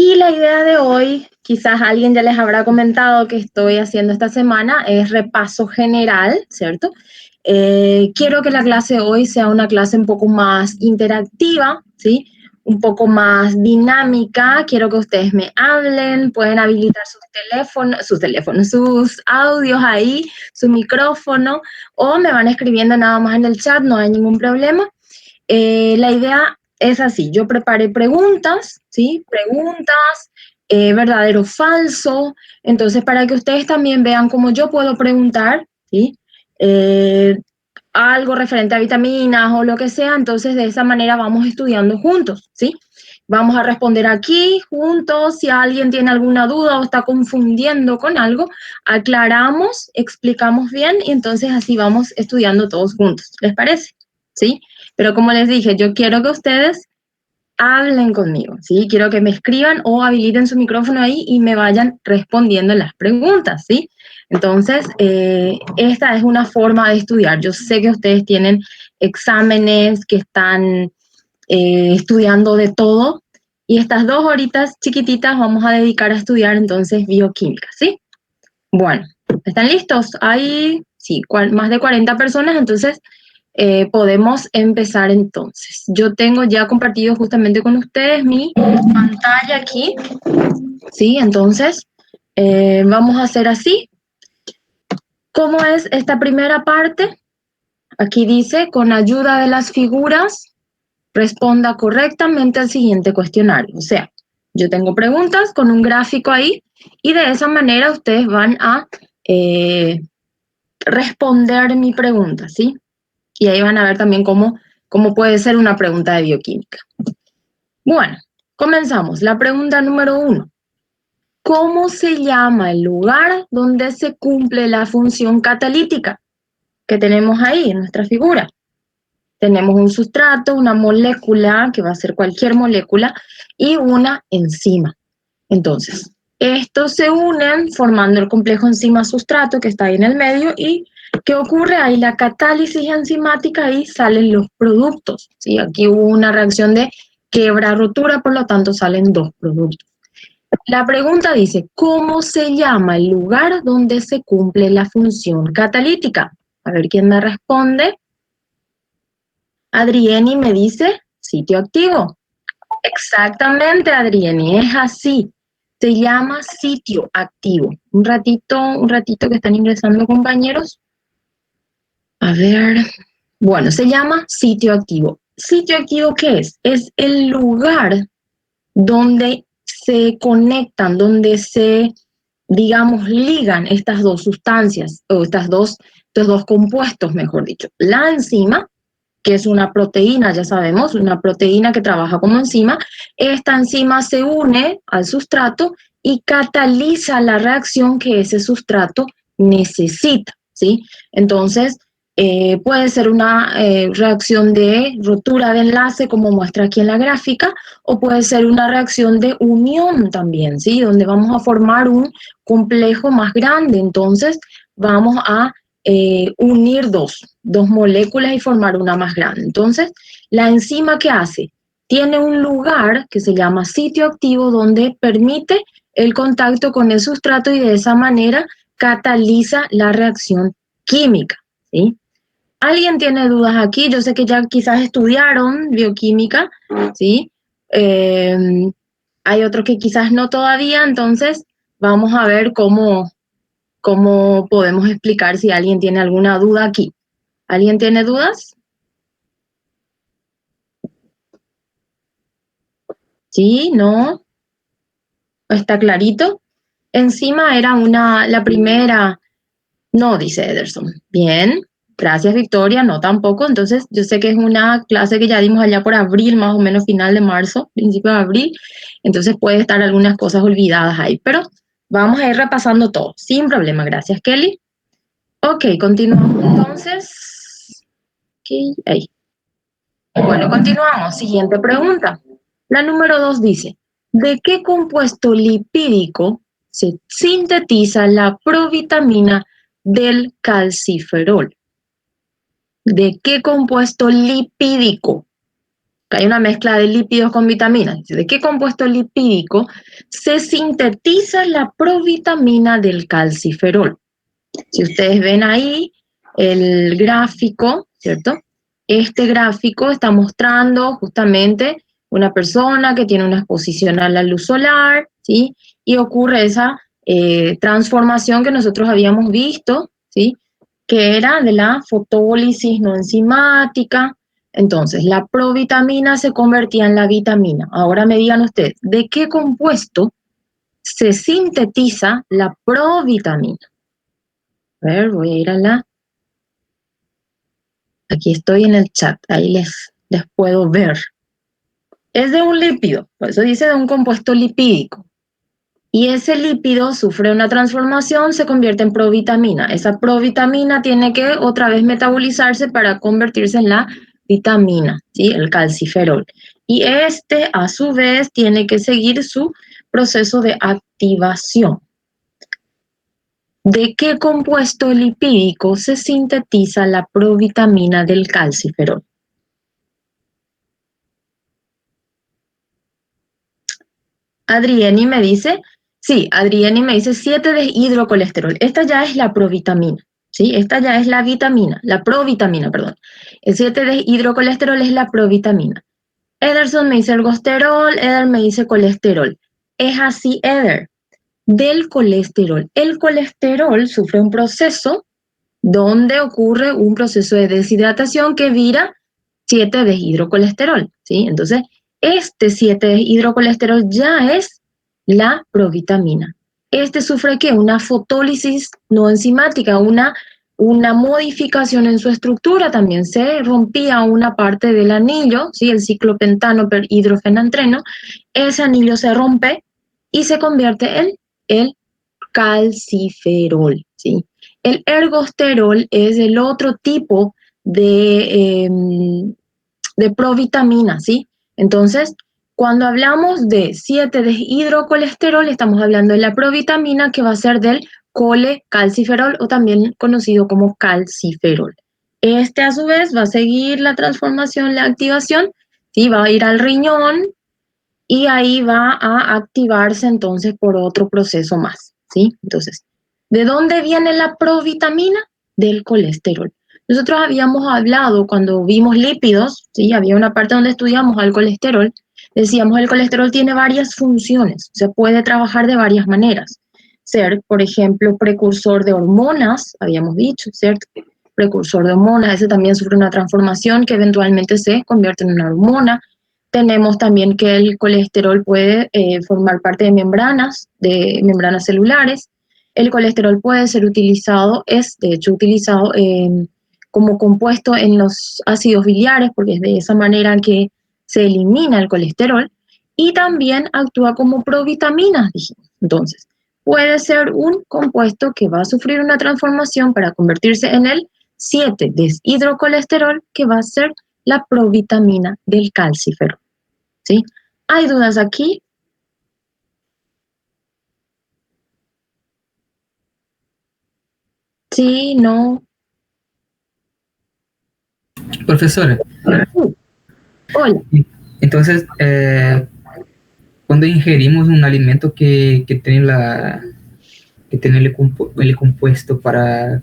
Y la idea de hoy, quizás alguien ya les habrá comentado que estoy haciendo esta semana, es repaso general, ¿cierto? Quiero que la clase de hoy sea una clase un poco más interactiva, ¿sí? Un poco más dinámica. Quiero que ustedes me hablen, pueden habilitar sus audios ahí, su micrófono, o me van escribiendo nada más en el chat, no hay ningún problema. La idea es así, yo preparé preguntas, ¿sí? Preguntas, verdadero o falso, entonces para que ustedes también vean cómo yo puedo preguntar, ¿sí? Eh, algo referente a vitaminas o lo que sea, entonces de esa manera vamos estudiando juntos, ¿sí? Vamos a responder aquí juntos, si alguien tiene alguna duda o está confundiendo con algo, aclaramos, explicamos bien y entonces así vamos estudiando todos juntos, ¿les parece? ¿Sí? Pero como les dije, yo quiero que ustedes hablen conmigo, ¿sí? Quiero que me escriban o habiliten su micrófono ahí y me vayan respondiendo las preguntas, ¿sí? Entonces, esta es una forma de estudiar. Yo sé que ustedes tienen exámenes, que están estudiando de todo, y estas 2 horitas chiquititas vamos a dedicar a estudiar entonces bioquímica, ¿sí? Bueno, ¿están listos? Hay, sí, más de 40 personas, entonces podemos empezar entonces. Yo tengo ya compartido justamente con ustedes mi pantalla aquí, ¿sí? Entonces, vamos a hacer así. ¿Cómo es esta primera parte? Aquí dice, con ayuda de las figuras, responda correctamente al siguiente cuestionario. O sea, yo tengo preguntas con un gráfico ahí y de esa manera ustedes van a responder mi pregunta, ¿sí? Y ahí van a ver también cómo puede ser una pregunta de bioquímica. Bueno, comenzamos. La pregunta número 1. ¿Cómo se llama el lugar donde se cumple la función catalítica que tenemos ahí en nuestra figura? Tenemos un sustrato, una molécula, que va a ser cualquier molécula, y una enzima. Entonces, estos se unen formando el complejo enzima-sustrato que está ahí en el medio y ¿qué ocurre? Ahí la catálisis enzimática y salen los productos, ¿sí? Aquí hubo una reacción de quebra-rotura, por lo tanto salen 2 productos. La pregunta dice, ¿cómo se llama el lugar donde se cumple la función catalítica? A ver quién me responde. Adrieni me dice sitio activo. Exactamente, Adrieni, es así. Se llama sitio activo. Un ratito que están ingresando compañeros. A ver. Bueno, se llama sitio activo. ¿Sitio activo qué es? Es el lugar donde se conectan, donde se, digamos, ligan estas 2 sustancias, o estos dos compuestos, mejor dicho. La enzima, que es una proteína, ya sabemos, una proteína que trabaja como enzima. Esta enzima se une al sustrato y cataliza la reacción que ese sustrato necesita, ¿sí? Entonces, puede ser una reacción de rotura de enlace, como muestra aquí en la gráfica, o puede ser una reacción de unión también, ¿sí? Donde vamos a formar un complejo más grande. Entonces, vamos a unir dos moléculas y formar una más grande. Entonces, la enzima, ¿qué hace? Tiene un lugar que se llama sitio activo donde permite el contacto con el sustrato y de esa manera cataliza la reacción química, ¿sí? ¿Alguien tiene dudas aquí? Yo sé que ya quizás estudiaron bioquímica, ¿sí? Hay otros que quizás no todavía, entonces vamos a ver cómo podemos explicar si alguien tiene alguna duda aquí. ¿Alguien tiene dudas? ¿Sí? ¿No? ¿Está clarito? Encima era la primera. No, dice Ederson. Bien, gracias Victoria, no tampoco. Entonces yo sé que es una clase que ya dimos allá por abril, más o menos final de marzo, principio de abril. Entonces puede estar algunas cosas olvidadas ahí, pero vamos a ir repasando todo, sin problema. Gracias Kelly. Ok, continuamos entonces. Ok, ahí. Bueno, continuamos. Siguiente pregunta. La número 2 dice, ¿de qué compuesto lipídico se sintetiza la provitamina del calciferol? ¿De qué compuesto lipídico? Hay una mezcla de lípidos con vitaminas. ¿De qué compuesto lipídico se sintetiza la provitamina del calciferol? Si ustedes ven ahí el gráfico, ¿cierto? Este gráfico está mostrando justamente una persona que tiene una exposición a la luz solar, ¿sí? Y ocurre esa transformación que nosotros habíamos visto, ¿sí? Que era de la fotólisis no enzimática. Entonces, la provitamina se convertía en la vitamina. Ahora me digan ustedes, ¿de qué compuesto se sintetiza la provitamina? A ver, voy a ir a la... Aquí estoy en el chat, ahí les puedo ver. Es de un lípido, por eso dice de un compuesto lipídico. Y ese lípido sufre una transformación, se convierte en provitamina. Esa provitamina tiene que otra vez metabolizarse para convertirse en la vitamina, ¿sí? El calciferol. Y este, a su vez, tiene que seguir su proceso de activación. ¿De qué compuesto lipídico se sintetiza la provitamina del calciferol? Adrieni me dice, sí, Adrieni me dice 7-deshidrocolesterol. Esta ya es la provitamina, ¿sí? Esta ya es la vitamina, la provitamina, perdón. El 7-deshidrocolesterol es la provitamina. Ederson me dice ergosterol, Eder me dice colesterol. Es así, Eder, del colesterol. El colesterol sufre un proceso donde ocurre un proceso de deshidratación que vira 7-deshidrocolesterol, ¿sí? Entonces, este 7-deshidrocolesterol ya es la provitamina. Este sufre ¿qué? Una fotólisis no enzimática, una modificación en su estructura. También se rompía una parte del anillo, ¿sí? El ciclopentano per hidrofenantreno. Ese anillo se rompe y se convierte en el calciferol, ¿sí? El ergosterol es el otro tipo de provitamina, ¿sí? Entonces, cuando hablamos de 7-deshidrocolesterol, estamos hablando de la provitamina que va a ser del colecalciferol o también conocido como calciferol. Este a su vez va a seguir la transformación, la activación, ¿sí? Va a ir al riñón y ahí va a activarse entonces por otro proceso más, ¿sí? Entonces, ¿de dónde viene la provitamina? Del colesterol. Nosotros habíamos hablado cuando vimos lípidos, ¿sí? Había una parte donde estudiamos al colesterol, decíamos el colesterol tiene varias funciones, se puede trabajar de varias maneras. Ser, por ejemplo, precursor de hormonas, habíamos dicho, ¿cierto? Precursor de hormonas, ese también sufre una transformación que eventualmente se convierte en una hormona. Tenemos también que el colesterol puede formar parte de membranas celulares. El colesterol puede ser utilizado, es de hecho utilizado como compuesto en los ácidos biliares, porque es de esa manera que se elimina el colesterol. Y también actúa como provitamina, dijimos. Entonces, puede ser un compuesto que va a sufrir una transformación para convertirse en el 7-deshidrocolesterol, que va a ser la provitamina del calciferol, ¿sí? ¿Hay dudas aquí? Sí, no. Profesora, Hola. entonces, cuando ingerimos un alimento que tiene que tiene el compuesto para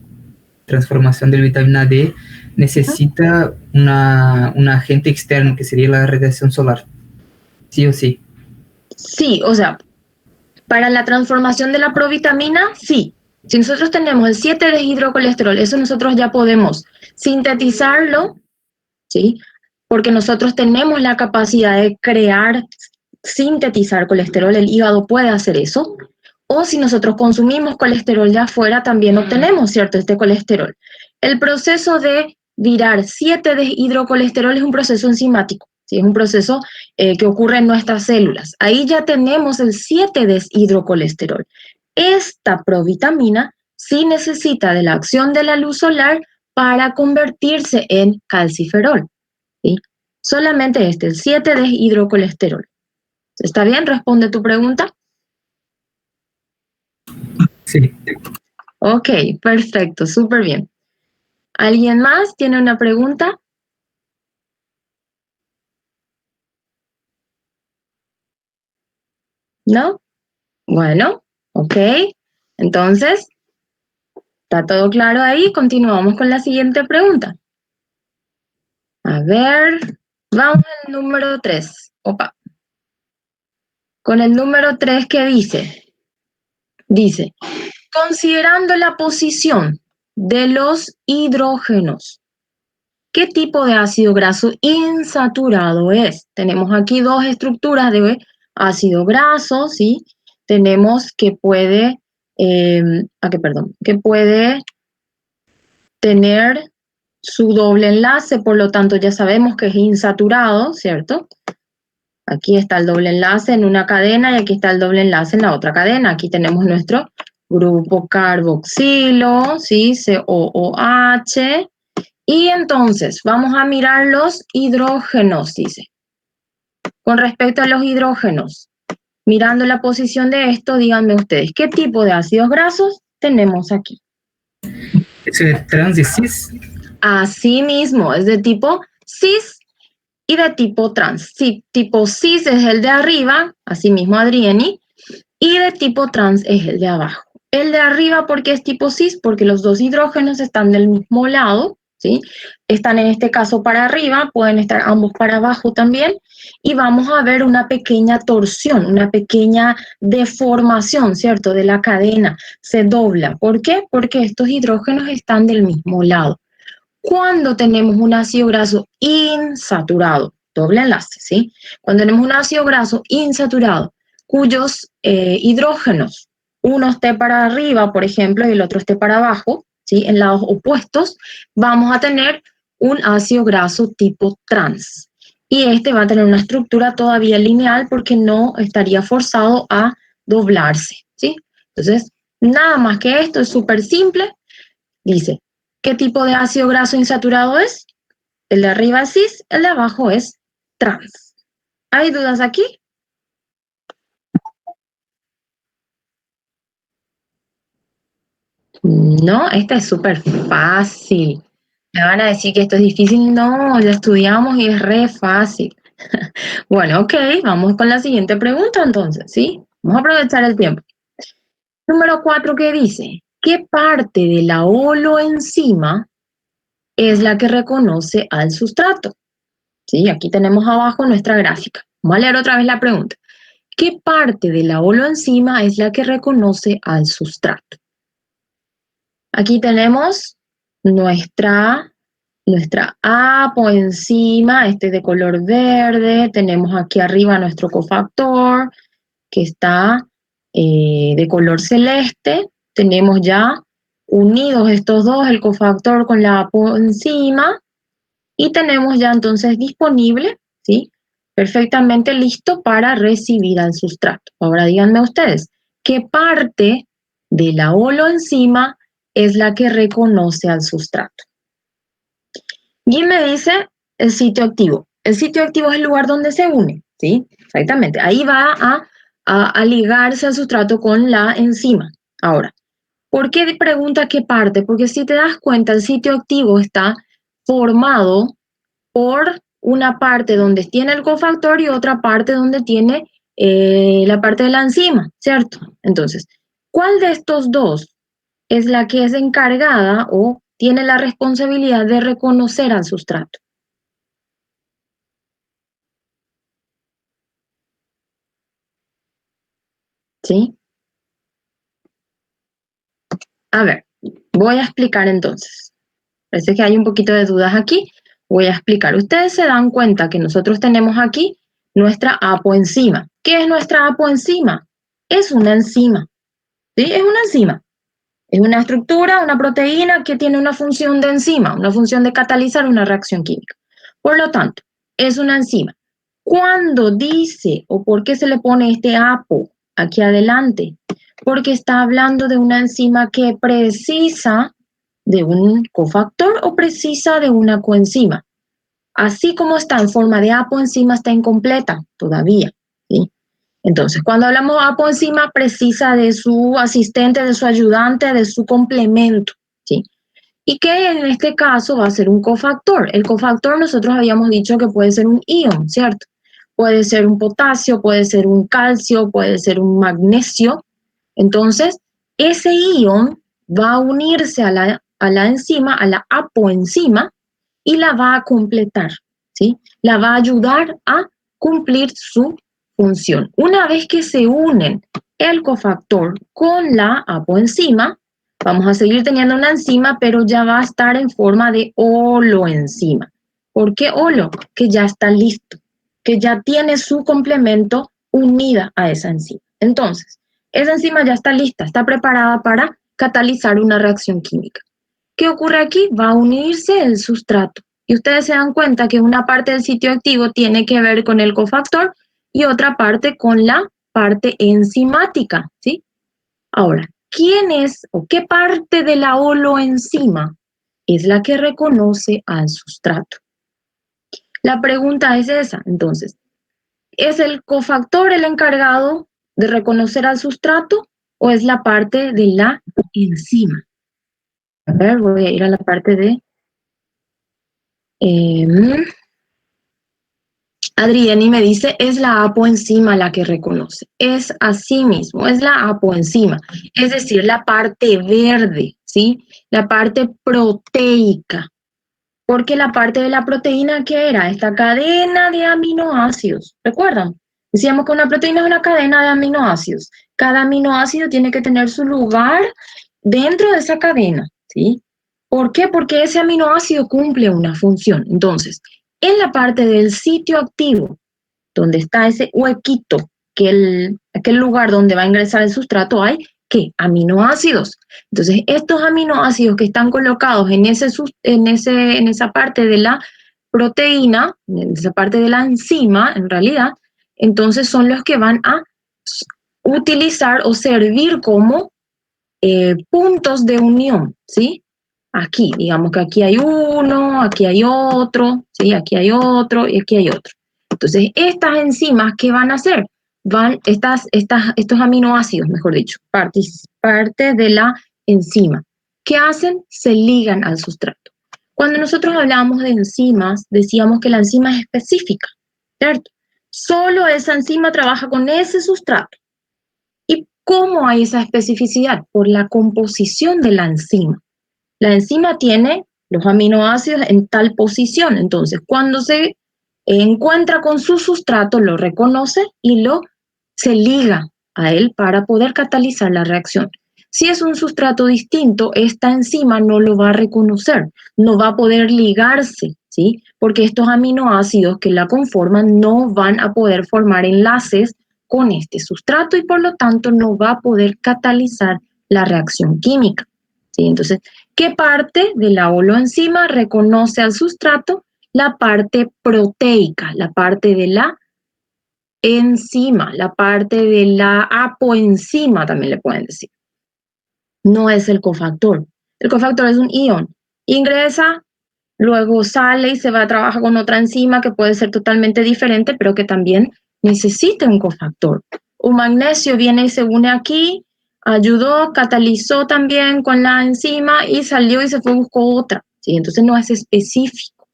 transformación de vitamina D, necesita un agente externo que sería la radiación solar, sí o sí. Sí, o sea, para la transformación de la provitamina, sí. Si nosotros tenemos el 7-deshidrocolesterol, eso nosotros ya podemos sintetizarlo, ¿sí? Porque nosotros tenemos la capacidad de crear, sintetizar colesterol, el hígado puede hacer eso. O si nosotros consumimos colesterol de afuera, también obtenemos, ¿cierto?, este colesterol. El proceso de virar 7-deshidrocolesterol es un proceso enzimático, ¿sí? Es un proceso que ocurre en nuestras células. Ahí ya tenemos el 7-deshidrocolesterol. Esta provitamina sí necesita de la acción de la luz solar para convertirse en calciferol, ¿sí? Solamente el 7-deshidrocolesterol. ¿Está bien? ¿Responde tu pregunta? Sí. Ok, perfecto, súper bien. ¿Alguien más tiene una pregunta? ¿No? Bueno, ok. Entonces, ¿está todo claro ahí? Continuamos con la siguiente pregunta. A ver, vamos al número 3. Opa. Con el número 3, ¿qué dice? Dice, considerando la posición de los hidrógenos, ¿qué tipo de ácido graso insaturado es? Tenemos aquí dos estructuras de ácido graso, ¿sí? Tenemos que puede, que puede tener su doble enlace, por lo tanto ya sabemos que es insaturado, ¿cierto? Aquí está el doble enlace en una cadena y aquí está el doble enlace en la otra cadena. Aquí tenemos nuestro grupo carboxilo, ¿sí? COOH. Y entonces, vamos a mirar los hidrógenos, dice. Con respecto a los hidrógenos, mirando la posición de esto, díganme ustedes, ¿qué tipo de ácidos grasos tenemos aquí? ¿Es de trans y cis? Así mismo, es de tipo cis y de tipo trans. Sí, tipo cis es el de arriba, así mismo Adrieni, y de tipo trans es el de abajo. El de arriba, ¿por qué es tipo cis? Porque los dos hidrógenos están del mismo lado, ¿sí? Están en este caso para arriba, pueden estar ambos para abajo también, y vamos a ver una pequeña torsión, una pequeña deformación, ¿cierto? De la cadena, se dobla. ¿Por qué? Porque estos hidrógenos están del mismo lado. Cuando tenemos un ácido graso insaturado, doble enlace, ¿sí? Cuando tenemos un ácido graso insaturado, cuyos hidrógenos, uno esté para arriba, por ejemplo, y el otro esté para abajo, ¿sí? En lados opuestos, vamos a tener un ácido graso tipo trans. Y este va a tener una estructura todavía lineal porque no estaría forzado a doblarse, ¿sí? Entonces, nada más que esto, es súper simple. Dice, ¿qué tipo de ácido graso insaturado es? El de arriba es cis, el de abajo es trans. ¿Hay dudas aquí? No, esta es súper fácil. Me van a decir que esto es difícil. No, lo estudiamos y es re fácil. Bueno, ok, vamos con la siguiente pregunta entonces, ¿sí? Vamos a aprovechar el tiempo. Número 4, ¿qué dice? ¿Qué parte de la holoenzima es la que reconoce al sustrato? Sí, aquí tenemos abajo nuestra gráfica. Vamos a leer otra vez la pregunta. ¿Qué parte de la holoenzima es la que reconoce al sustrato? Aquí tenemos nuestra apoenzima, este de color verde. Tenemos aquí arriba nuestro cofactor, que está de color celeste. Tenemos ya unidos estos dos, el cofactor con la apoenzima. Y tenemos ya entonces disponible, ¿sí? Perfectamente listo para recibir al sustrato. Ahora díganme ustedes, ¿qué parte de la holoenzima es la que reconoce al sustrato? Y me dice el sitio activo. El sitio activo es el lugar donde se une, ¿sí? Exactamente. Ahí va a ligarse al sustrato con la enzima. Ahora, ¿por qué pregunta qué parte? Porque si te das cuenta, el sitio activo está formado por una parte donde tiene el cofactor y otra parte donde tiene la parte de la enzima, ¿cierto? Entonces, ¿cuál de estos dos es la que es encargada o tiene la responsabilidad de reconocer al sustrato? ¿Sí? A ver, voy a explicar entonces. Parece que hay un poquito de dudas aquí. Voy a explicar. Ustedes se dan cuenta que nosotros tenemos aquí nuestra apoenzima. ¿Qué es nuestra apoenzima? Es una enzima. ¿Sí? Es una enzima. Es una estructura, una proteína que tiene una función de enzima, una función de catalizar una reacción química. Por lo tanto, es una enzima. Cuando dice o por qué se le pone este apo aquí adelante, porque está hablando de una enzima que precisa de un cofactor o precisa de una coenzima. Así como está en forma de apoenzima, está incompleta todavía, ¿sí? Entonces, cuando hablamos de apoenzima, precisa de su asistente, de su ayudante, de su complemento, ¿sí? Y que en este caso va a ser un cofactor. El cofactor nosotros habíamos dicho que puede ser un ion, ¿cierto? puede ser un potasio, puede ser un calcio, puede ser un magnesio. Entonces, ese ion va a unirse a la enzima, a la apoenzima, y la va a completar, ¿sí? La va a ayudar a cumplir su función. Una vez que se unen el cofactor con la apoenzima, vamos a seguir teniendo una enzima, pero ya va a estar en forma de holoenzima. ¿Por qué holo? Que ya está listo, que ya tiene su complemento unida a esa enzima. Entonces, esa enzima ya está lista, está preparada para catalizar una reacción química. ¿Qué ocurre aquí? Va a unirse el sustrato. Y ustedes se dan cuenta que una parte del sitio activo tiene que ver con el cofactor y otra parte con la parte enzimática, ¿sí? Ahora, ¿quién es o qué parte de la holoenzima es la que reconoce al sustrato? La pregunta es esa, entonces, ¿es el cofactor el encargado de reconocer al sustrato o es la parte de la enzima? A ver, voy a ir a la parte de... Adrieni me dice, es la apoenzima la que reconoce. Es así mismo, es la apoenzima, es decir, la parte verde, ¿sí? La parte proteica. Porque la parte de la proteína, ¿qué era? Esta cadena de aminoácidos. ¿Recuerdan? Decíamos que una proteína es una cadena de aminoácidos. Cada aminoácido tiene que tener su lugar dentro de esa cadena, ¿sí? ¿Por qué? Porque ese aminoácido cumple una función. Entonces, en la parte del sitio activo, donde está ese huequito, aquel lugar donde va a ingresar el sustrato, hay ¿qué? Aminoácidos. Entonces, estos aminoácidos que están colocados en esa parte de la proteína, en esa parte de la enzima, en realidad, entonces son los que van a utilizar o servir como puntos de unión, ¿sí? Aquí, digamos que aquí hay uno, aquí hay otro, ¿sí? Aquí hay otro y aquí hay otro. Entonces, estas enzimas, ¿qué van a hacer? Estos aminoácidos, mejor dicho, parte de la enzima. ¿Qué hacen? Se ligan al sustrato. Cuando nosotros hablábamos de enzimas, decíamos que la enzima es específica, ¿cierto? Solo esa enzima trabaja con ese sustrato. ¿Y cómo hay esa especificidad? Por la composición de la enzima. La enzima tiene los aminoácidos en tal posición, entonces cuando se encuentra con su sustrato, lo reconoce y se liga a él para poder catalizar la reacción. Si es un sustrato distinto, esta enzima no lo va a reconocer, no va a poder ligarse, ¿sí? Porque estos aminoácidos que la conforman no van a poder formar enlaces con este sustrato y por lo tanto no va a poder catalizar la reacción química, ¿sí? Entonces, ¿qué parte de la holoenzima reconoce al sustrato? La parte proteica, la parte de la enzima, la parte de la apoenzima también le pueden decir. No es el cofactor. El cofactor es un ion. Ingresa, luego sale y se va a trabajar con otra enzima que puede ser totalmente diferente, pero que también necesita un cofactor. Un magnesio viene y se une aquí, ayudó, catalizó también con la enzima y salió y se fue y buscó otra, ¿sí? Entonces no es específico.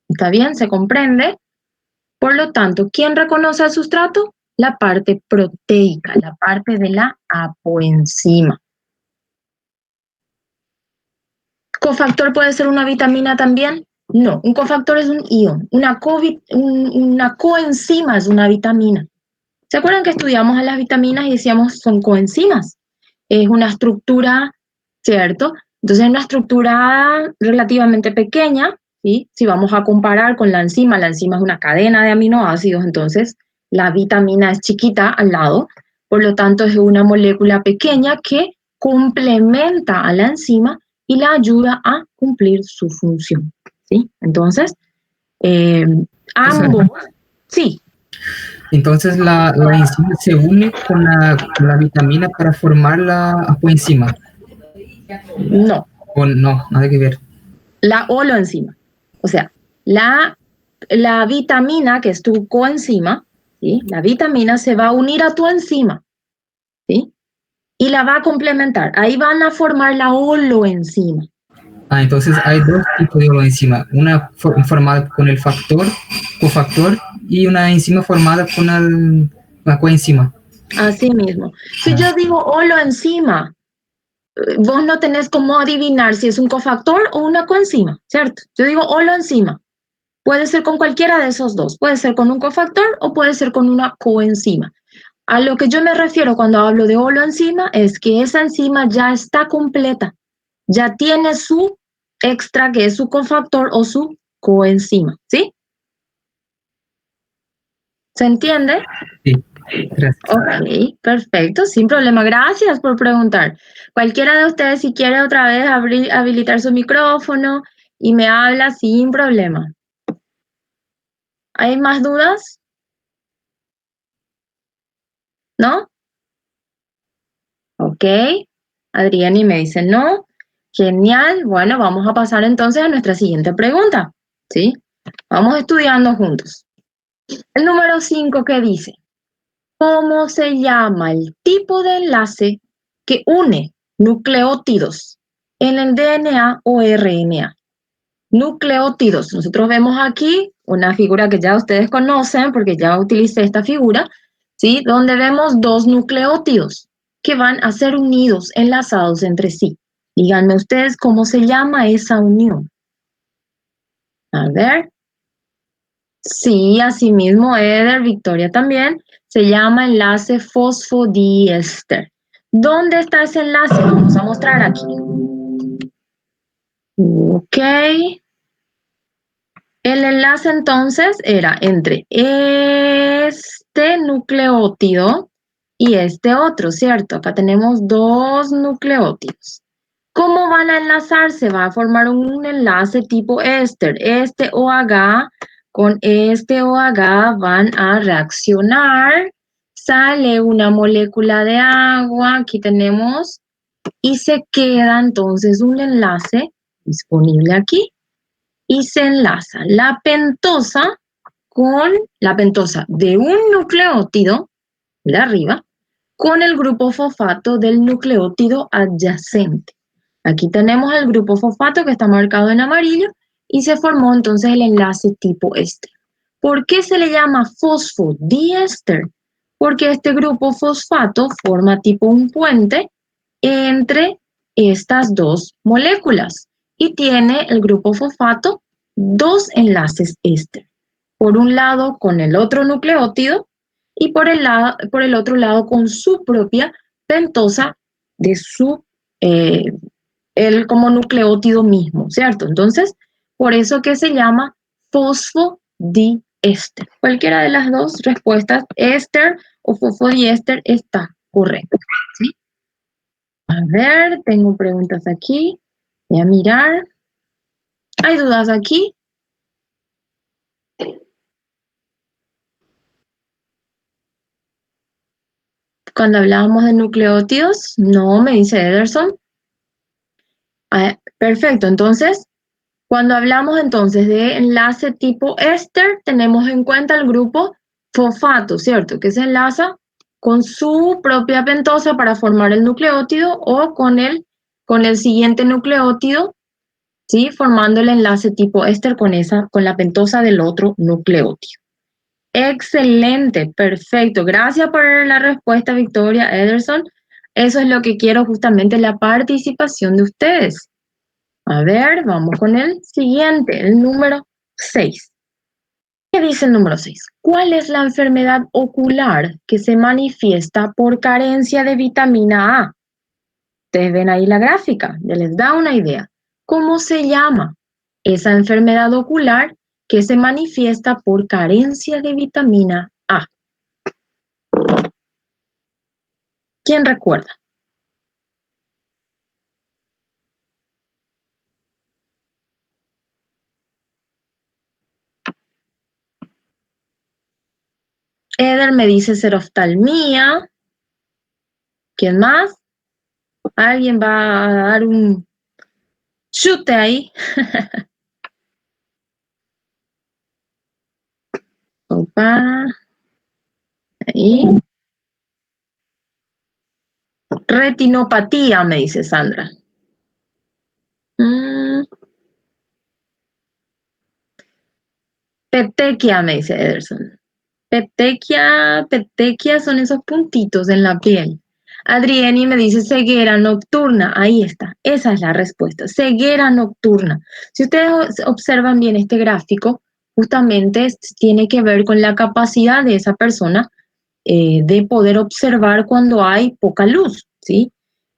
¿Está bien? ¿Se comprende? Por lo tanto, ¿quién reconoce al sustrato? La parte proteica, la parte de la apoenzima. ¿Cofactor puede ser una vitamina también? No, un cofactor es un ion. Una coenzima es una vitamina. ¿Se acuerdan que estudiamos a las vitaminas y decíamos son coenzimas? Es una estructura, ¿cierto? Entonces es una estructura relativamente pequeña, ¿sí? Si vamos a comparar con la enzima es una cadena de aminoácidos, entonces la vitamina es chiquita al lado, por lo tanto es una molécula pequeña que complementa a la enzima y la ayuda a cumplir su función, ¿sí? Entonces, ambos, sí. Entonces la enzima se une con la vitamina para formar la apoenzima. No. O no, nada que ver. La holoenzima. O sea, la vitamina, que es tu coenzima, ¿sí? La vitamina se va a unir a tu enzima, ¿sí? Y la va a complementar. Ahí van a formar la holoenzima. Entonces hay dos tipos de holoenzima. Una formada con el cofactor, y una enzima formada con una coenzima. Así mismo. Si yo digo holoenzima, vos no tenés cómo adivinar si es un cofactor o una coenzima, ¿cierto? Yo digo holoenzima. Puede ser con cualquiera de esos dos. Puede ser con un cofactor o puede ser con una coenzima. A lo que yo me refiero cuando hablo de holoenzima es que esa enzima ya está completa. Ya tiene su extra, que es su cofactor o su coenzima, ¿sí? ¿Se entiende? Sí, gracias. Ok, perfecto, sin problema. Gracias por preguntar. Cualquiera de ustedes, si quiere otra vez habilitar su micrófono y me habla sin problema. ¿Hay más dudas? ¿No? Ok. Adriani me dice no. Genial. Bueno, vamos a pasar entonces a nuestra siguiente pregunta. ¿Sí? Vamos estudiando juntos. El número 5 que dice, ¿cómo se llama el tipo de enlace que une nucleótidos en el DNA o RNA? Nucleótidos. Nosotros vemos aquí una figura que ya ustedes conocen porque ya utilicé esta figura, ¿sí? Donde vemos dos nucleótidos que van a ser unidos, enlazados entre sí. Díganme ustedes cómo se llama esa unión. A ver. Sí, así mismo, Eder, Victoria también. Se llama enlace fosfodiéster. ¿Dónde está ese enlace? Vamos a mostrar aquí. Ok. El enlace entonces era entre este nucleótido y este otro, ¿cierto? Acá tenemos dos nucleótidos. ¿Cómo van a enlazarse? Va a formar un enlace tipo éster. Este OH con este OH van a reaccionar. Sale una molécula de agua, aquí tenemos, y se queda entonces un enlace disponible aquí. Y se enlaza la pentosa con la pentosa de un nucleótido de arriba con el grupo fosfato del nucleótido adyacente. Aquí tenemos el grupo fosfato que está marcado en amarillo y se formó entonces el enlace tipo éster. ¿Por qué se le llama fosfodiéster? Porque este grupo fosfato forma tipo un puente entre estas dos moléculas y tiene el grupo fosfato dos enlaces éster. Por un lado con el otro nucleótido y por el otro lado con su propia pentosa de él como nucleótido mismo, ¿cierto? Entonces, por eso que se llama fosfodiéster. Cualquiera de las dos respuestas, éster o fosfodiéster, está correcta, ¿sí? A ver, tengo preguntas aquí. Voy a mirar. ¿Hay dudas aquí? Cuando hablábamos de nucleótidos, no, me dice Ederson. Perfecto, entonces, cuando hablamos entonces de enlace tipo éster, tenemos en cuenta el grupo fosfato, ¿cierto? Que se enlaza con su propia pentosa para formar el nucleótido o con el siguiente nucleótido, ¿sí? Formando el enlace tipo éster con la pentosa del otro nucleótido. Excelente, perfecto. Gracias por la respuesta, Victoria Ederson. Eso es lo que quiero justamente, la participación de ustedes. A ver, vamos con el siguiente, el número 6. ¿Qué dice el número 6? ¿Cuál es la enfermedad ocular que se manifiesta por carencia de vitamina A? Ustedes ven ahí la gráfica, ya les da una idea. ¿Cómo se llama esa enfermedad ocular que se manifiesta por carencia de vitamina A? ¿Quién recuerda? Eder me dice seroftalmía. ¿Quién más? ¿Alguien va a dar un chute ahí? Opa, ahí. Retinopatía, me dice Sandra. Petequia, me dice Ederson. Petequia son esos puntitos en la piel. Adrieni me dice ceguera nocturna. Ahí está, esa es la respuesta. Ceguera nocturna. Si ustedes observan bien este gráfico, justamente tiene que ver con la capacidad de esa persona de poder observar cuando hay poca luz, ¿sí?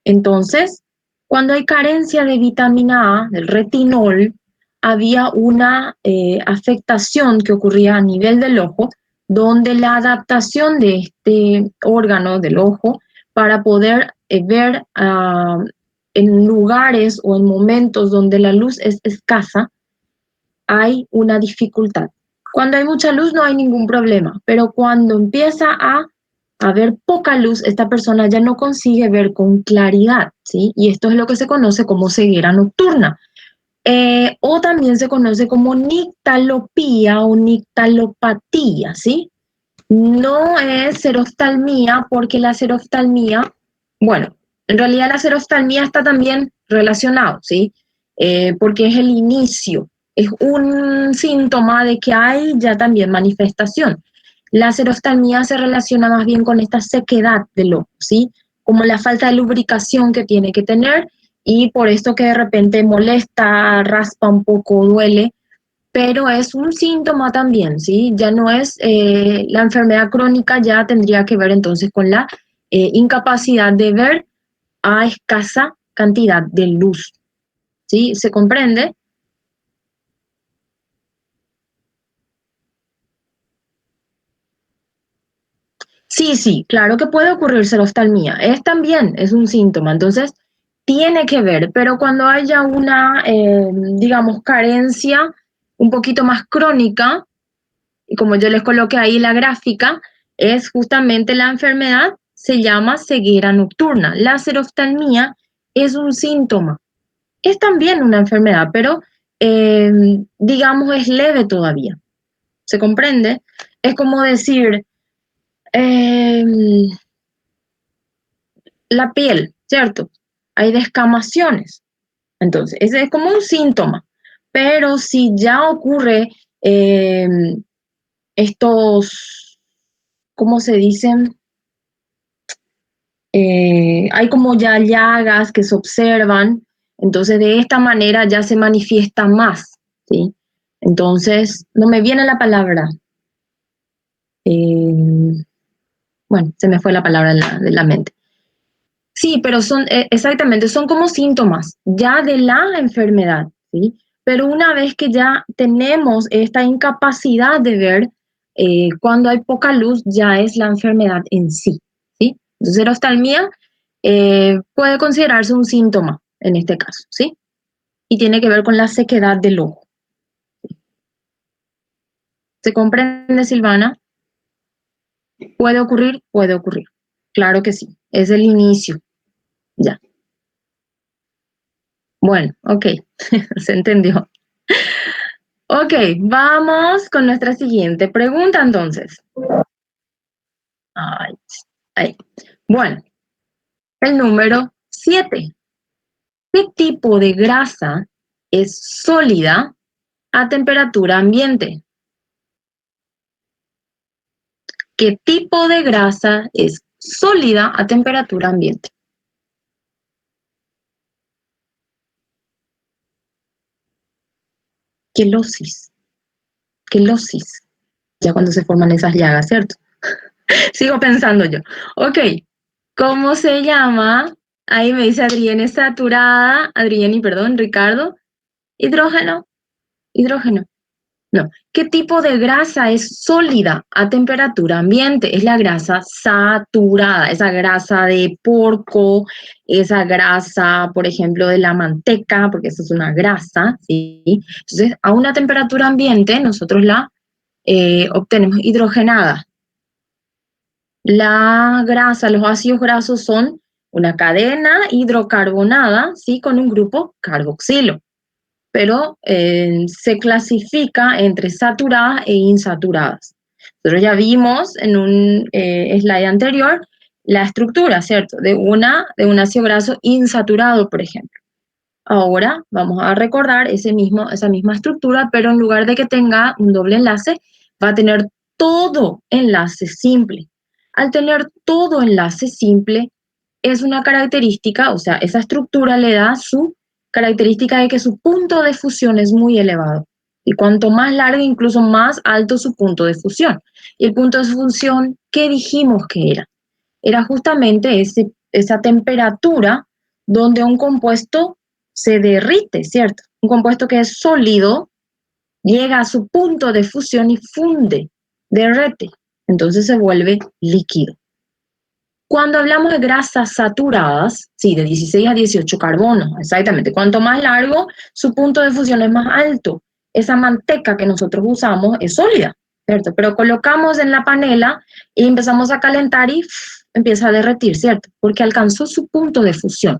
Entonces, cuando hay carencia de vitamina A, del retinol, había una afectación que ocurría a nivel del ojo, donde la adaptación de este órgano del ojo para poder ver en lugares o en momentos donde la luz es escasa, hay una dificultad. Cuando hay mucha luz no hay ningún problema, pero cuando empieza a haber poca luz, esta persona ya no consigue ver con claridad, ¿sí? Y esto es lo que se conoce como ceguera nocturna. O también se conoce como nictalopía o nictalopatía, ¿sí? No es seroftalmía porque la seroftalmía, bueno, en realidad la seroftalmía está también relacionado, ¿sí? Porque es el inicio, es un síntoma de que hay ya también manifestación. La seroftalmía se relaciona más bien con esta sequedad del ojo, ¿sí? Como la falta de lubricación que tiene que tener y por esto que de repente molesta, raspa un poco, duele, pero es un síntoma también, ¿sí? Ya no es la enfermedad crónica, ya tendría que ver entonces con la incapacidad de ver a escasa cantidad de luz, ¿sí? ¿Se comprende? Sí, sí, claro que puede ocurrir seroftalmía, es también, es un síntoma, entonces tiene que ver, pero cuando haya una, digamos, carencia un poquito más crónica, y como yo les coloqué ahí la gráfica, es justamente la enfermedad, se llama ceguera nocturna. La seroftalmía es un síntoma, es también una enfermedad, pero digamos es leve todavía. ¿Se comprende? Es como decir, eh, la piel, ¿cierto? Hay descamaciones. Entonces, ese es como un síntoma. Pero si ya ocurre eh, estos, ¿cómo se dicen? Hay como ya llagas que se observan, entonces de esta manera ya se manifiesta más, ¿sí? Entonces, no me viene la palabra. eh, bueno, se me fue la palabra de la mente. Sí, pero son, exactamente, son como síntomas ya de la enfermedad, ¿sí? Pero una vez que ya tenemos esta incapacidad de ver, cuando hay poca luz, ya es la enfermedad en sí, ¿sí? Entonces, la oftalmía puede considerarse un síntoma en este caso, ¿sí? Y tiene que ver con la sequedad del ojo. ¿Se comprende, Silvana? ¿Puede ocurrir? Puede ocurrir. Claro que sí, es el inicio, ya. Bueno, ok, se entendió. Ok, vamos con nuestra siguiente pregunta entonces. Ay, ay. Bueno, el número 7. ¿Qué tipo de grasa es sólida a temperatura ambiente? ¿Qué tipo de grasa es sólida a temperatura ambiente? Quelosis, quelosis, ya cuando se forman esas llagas, ¿cierto? Sigo pensando yo. Ok, ¿cómo se llama? Ahí me dice Adrienne saturada, Adrienne, perdón, Ricardo. Hidrógeno, hidrógeno. No. ¿Qué tipo de grasa es sólida a temperatura ambiente? Es la grasa saturada, esa grasa de porco, esa grasa, por ejemplo, de la manteca, porque esa es una grasa, ¿sí? Entonces, a una temperatura ambiente nosotros la obtenemos hidrogenada. La grasa, los ácidos grasos son una cadena hidrocarbonada, ¿sí? Con un grupo carboxilo, pero se clasifica entre saturadas e insaturadas. Nosotros ya vimos en un slide anterior la estructura, ¿cierto? De un ácido graso insaturado, por ejemplo. Ahora vamos a recordar esa misma estructura, pero en lugar de que tenga un doble enlace, va a tener todo enlace simple. Al tener todo enlace simple, es una característica, o sea, esa estructura le da su característica de que su punto de fusión es muy elevado. Y cuanto más largo, incluso más alto su punto de fusión. Y el punto de fusión, ¿qué dijimos que era? Era justamente esa temperatura donde un compuesto se derrite, ¿cierto? Un compuesto que es sólido llega a su punto de fusión y funde, derrete, entonces se vuelve líquido. Cuando hablamos de grasas saturadas, sí, de 16 a 18 carbonos, exactamente. Cuanto más largo, su punto de fusión es más alto. Esa manteca que nosotros usamos es sólida, ¿cierto? Pero colocamos en la panela y empezamos a calentar y empieza a derretir, ¿cierto? Porque alcanzó su punto de fusión,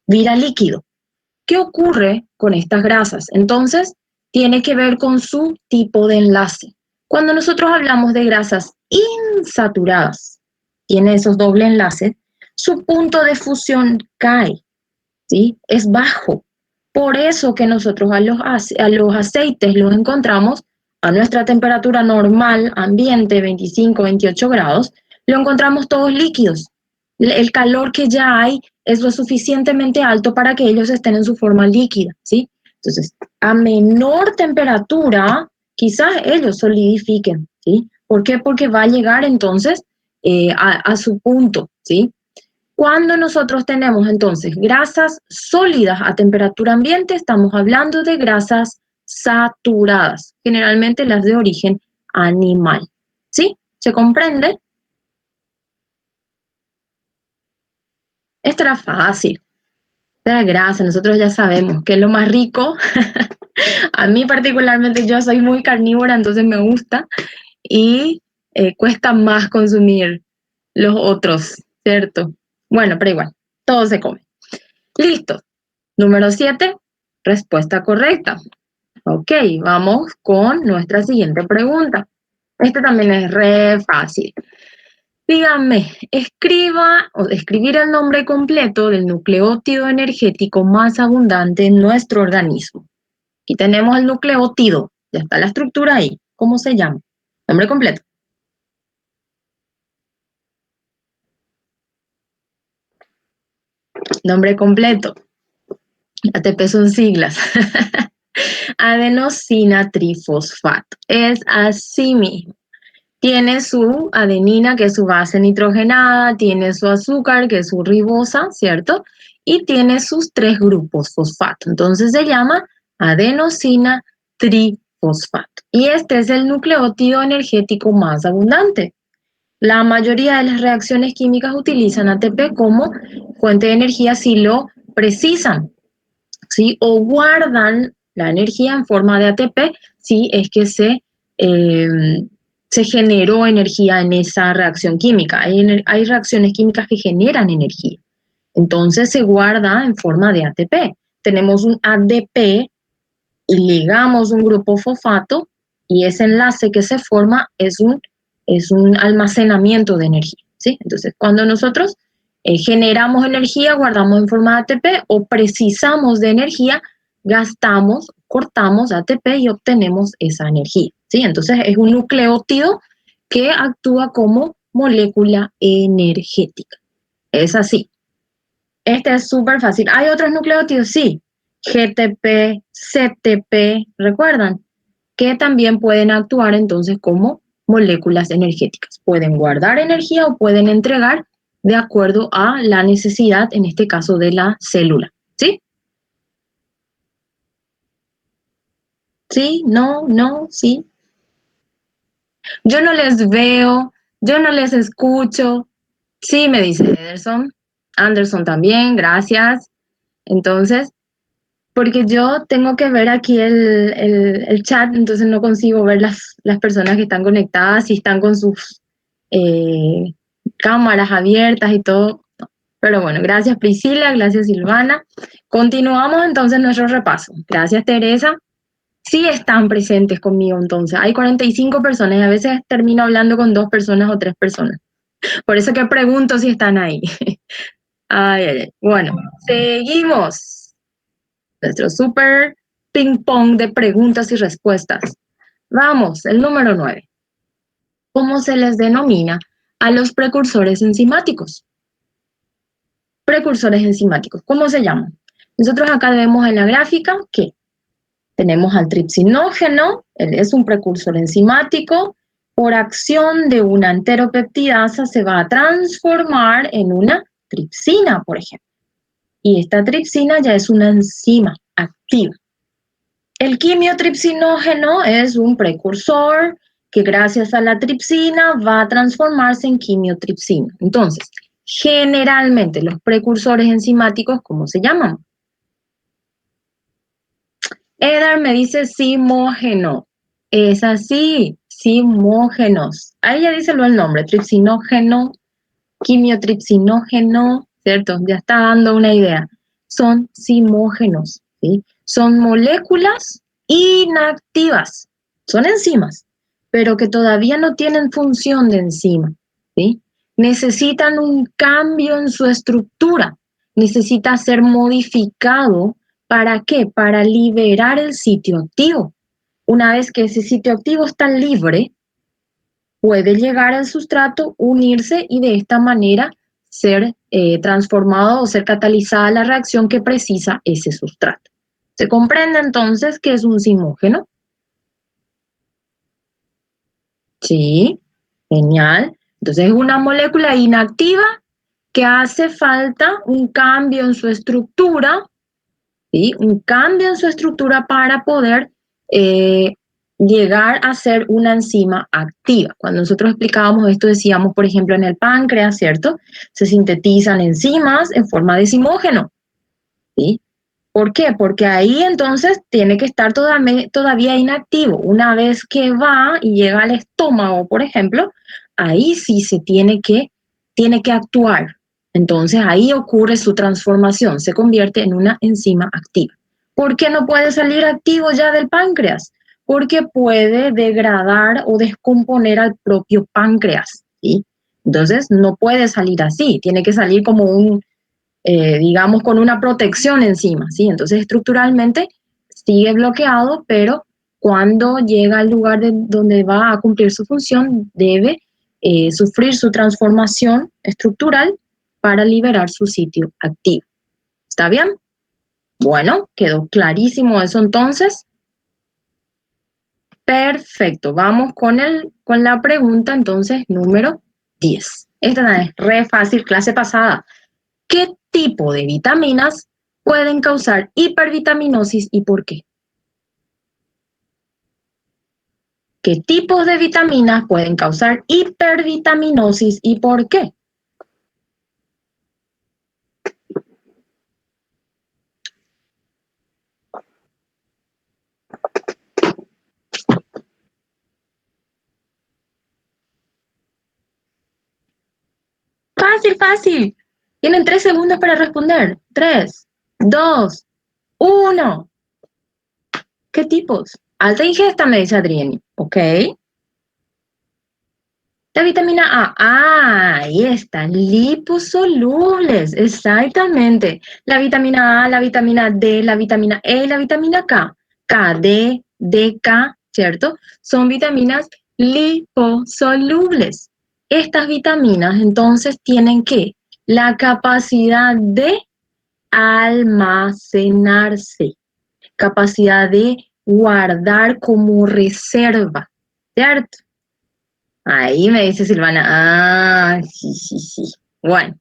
vira líquido. ¿Qué ocurre con estas grasas? Entonces, tiene que ver con su tipo de enlace. Cuando nosotros hablamos de grasas insaturadas, tiene esos doble enlaces, su punto de fusión cae, ¿sí? Es bajo. Por eso que nosotros a los aceites los encontramos a nuestra temperatura normal, ambiente, 25, 28 grados, lo encontramos todos líquidos. El calor que ya hay es lo suficientemente alto para que ellos estén en su forma líquida, ¿sí? Entonces, a menor temperatura, quizás ellos solidifiquen, ¿sí? ¿Por qué? Porque va a llegar entonces a su punto, ¿sí? Cuando nosotros tenemos entonces grasas sólidas a temperatura ambiente, estamos hablando de grasas saturadas, generalmente las de origen animal. ¿Sí? ¿Se comprende? Esto era fácil. La grasa, nosotros ya sabemos que es lo más rico. A mí particularmente yo soy muy carnívora, entonces me gusta y cuesta más consumir los otros, ¿cierto? Bueno, pero igual, todo se come. Listo. Número 7, respuesta correcta. Ok, vamos con nuestra siguiente pregunta. Esta también es re fácil. Dígame, escriba o escribir el nombre completo del nucleótido energético más abundante en nuestro organismo. Aquí tenemos el nucleótido, ya está la estructura ahí. ¿Cómo se llama? Nombre completo. Nombre completo. ATP son siglas. Adenosina trifosfato. Es así mismo. Tiene su adenina, que es su base nitrogenada, tiene su azúcar, que es su ribosa, ¿cierto? Y tiene sus 3 grupos fosfato. Entonces se llama adenosina trifosfato. Y este es el nucleótido energético más abundante. La mayoría de las reacciones químicas utilizan ATP como fuente de energía si lo precisan, ¿sí? O guardan la energía en forma de ATP si es que se generó energía en esa reacción química. Hay reacciones químicas que generan energía. Entonces se guarda en forma de ATP. Tenemos un ADP y ligamos un grupo fosfato y ese enlace que se forma es un almacenamiento de energía, ¿sí? Entonces, cuando nosotros generamos energía, guardamos en forma de ATP o precisamos de energía, gastamos, cortamos ATP y obtenemos esa energía, ¿sí? Entonces, es un nucleótido que actúa como molécula energética. Es así. Este es súper fácil. ¿Hay otros nucleótidos? Sí. GTP, CTP, ¿recuerdan? Que también pueden actuar entonces como moléculas energéticas. Pueden guardar energía o pueden entregar de acuerdo a la necesidad, en este caso de la célula. ¿Sí? ¿Sí? ¿No? ¿No? ¿Sí? Yo no les veo, yo no les escucho. Sí, me dice Ederson. Anderson también, gracias. Entonces, porque yo tengo que ver aquí el chat, entonces no consigo ver las personas que están conectadas, si están con sus eh, cámaras abiertas y todo. Pero bueno, gracias Priscila, gracias Silvana. Continuamos entonces nuestro repaso. Gracias Teresa. Sí están presentes conmigo entonces. Hay 45 personas y a veces termino hablando con 2 personas o 3 personas. Por eso que pregunto si están ahí. Ay, ay, ay. Bueno, seguimos nuestro super ping pong de preguntas y respuestas. Vamos, el número 9. ¿Cómo se les denomina a los precursores enzimáticos? Precursores enzimáticos, ¿cómo se llaman? Nosotros acá vemos en la gráfica que tenemos al tripsinógeno, él es un precursor enzimático, por acción de una enteropeptidasa se va a transformar en una tripsina, por ejemplo. Y esta tripsina ya es una enzima activa. El quimiotripsinógeno es un precursor que gracias a la tripsina va a transformarse en quimiotripsina. Entonces, generalmente los precursores enzimáticos, ¿cómo se llaman? Eder me dice simógeno. Es así, simógenos. Ahí ya díselo el nombre, tripsinógeno, quimiotripsinógeno, ¿cierto? Ya está dando una idea. Son simógenos, ¿sí? Son moléculas inactivas, son enzimas, pero que todavía no tienen función de enzima, ¿sí? Necesitan un cambio en su estructura, necesita ser modificado. ¿Para qué? Para liberar el sitio activo. Una vez que ese sitio activo está libre, puede llegar al sustrato, unirse y de esta manera ser transformado o ser catalizada la reacción que precisa ese sustrato. ¿Se comprende entonces que es un simógeno? Sí, genial. Entonces es una molécula inactiva que hace falta un cambio en su estructura, ¿sí? Un cambio en su estructura para poder llegar a ser una enzima activa. Cuando nosotros explicábamos esto, decíamos, por ejemplo, en el páncreas, ¿cierto? Se sintetizan enzimas en forma de simógeno, ¿sí? ¿Por qué? Porque ahí entonces tiene que estar todavía inactivo. Una vez que va y llega al estómago, por ejemplo, ahí sí se tiene que actuar. Entonces ahí ocurre su transformación, se convierte en una enzima activa. ¿Por qué no puede salir activo ya del páncreas? Porque puede degradar o descomponer al propio páncreas, ¿sí? Entonces no puede salir así, tiene que salir como digamos, con una protección encima, ¿sí? Entonces, estructuralmente sigue bloqueado, pero cuando llega al lugar donde va a cumplir su función, debe sufrir su transformación estructural para liberar su sitio activo. ¿Está bien? Bueno, quedó clarísimo eso entonces. Perfecto, vamos con la pregunta entonces número 10. Esta es re fácil, clase pasada. ¿Qué tipo de vitaminas pueden causar hipervitaminosis y por qué? ¿Qué tipos de vitaminas pueden causar hipervitaminosis y por qué? Fácil, fácil. Tienen 3 segundos para responder. 3, 2, 1. ¿Qué tipos? Alta ingesta, me dice Adrieni. Ok. La vitamina A. Ah, ahí están, liposolubles, exactamente. La vitamina A, la vitamina D, la vitamina E y la vitamina K. K, D, D, K, ¿cierto? Son vitaminas liposolubles. Estas vitaminas entonces tienen ¿qué? La capacidad de almacenarse, capacidad de guardar como reserva, ¿cierto? Ahí me dice Silvana, ah, sí, sí, sí. Bueno,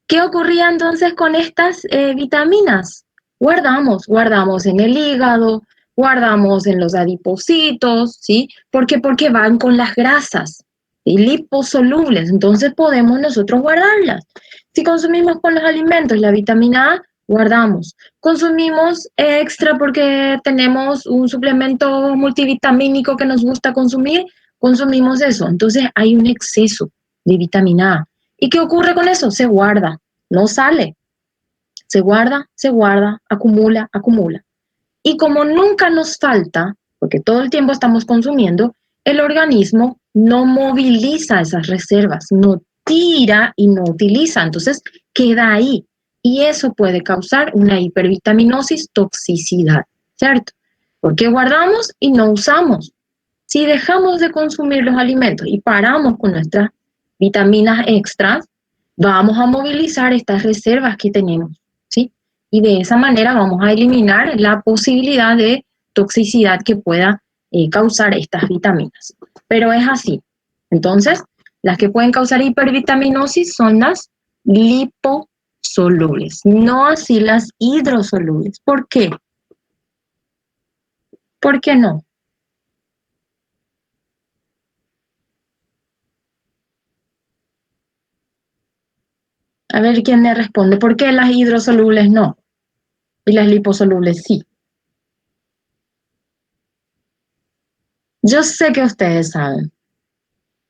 ¿qué ocurría entonces con estas vitaminas? Guardamos en el hígado, guardamos en los adipocitos, ¿sí? ¿Por qué? Porque van con las grasas, ¿sí? Liposolubles, entonces podemos nosotros guardarlas. Si consumimos con los alimentos la vitamina A, guardamos. Consumimos extra porque tenemos un suplemento multivitamínico que nos gusta consumir, consumimos eso. Entonces hay un exceso de vitamina A. ¿Y qué ocurre con eso? Se guarda, no sale. Se guarda, acumula, acumula. Y como nunca nos falta, porque todo el tiempo estamos consumiendo, el organismo no moviliza esas reservas, no tira y no utiliza, entonces queda ahí. Y eso puede causar una hipervitaminosis, toxicidad, ¿cierto? Porque guardamos y no usamos. Si dejamos de consumir los alimentos y paramos con nuestras vitaminas extras, vamos a movilizar estas reservas que tenemos, ¿sí? Y de esa manera vamos a eliminar la posibilidad de toxicidad que pueda causar estas vitaminas. Pero es así. Entonces, las que pueden causar hipervitaminosis son las liposolubles, no así las hidrosolubles. ¿Por qué? ¿Por qué no? A ver quién me responde. ¿Por qué las hidrosolubles no? Y las liposolubles sí. Yo sé que ustedes saben.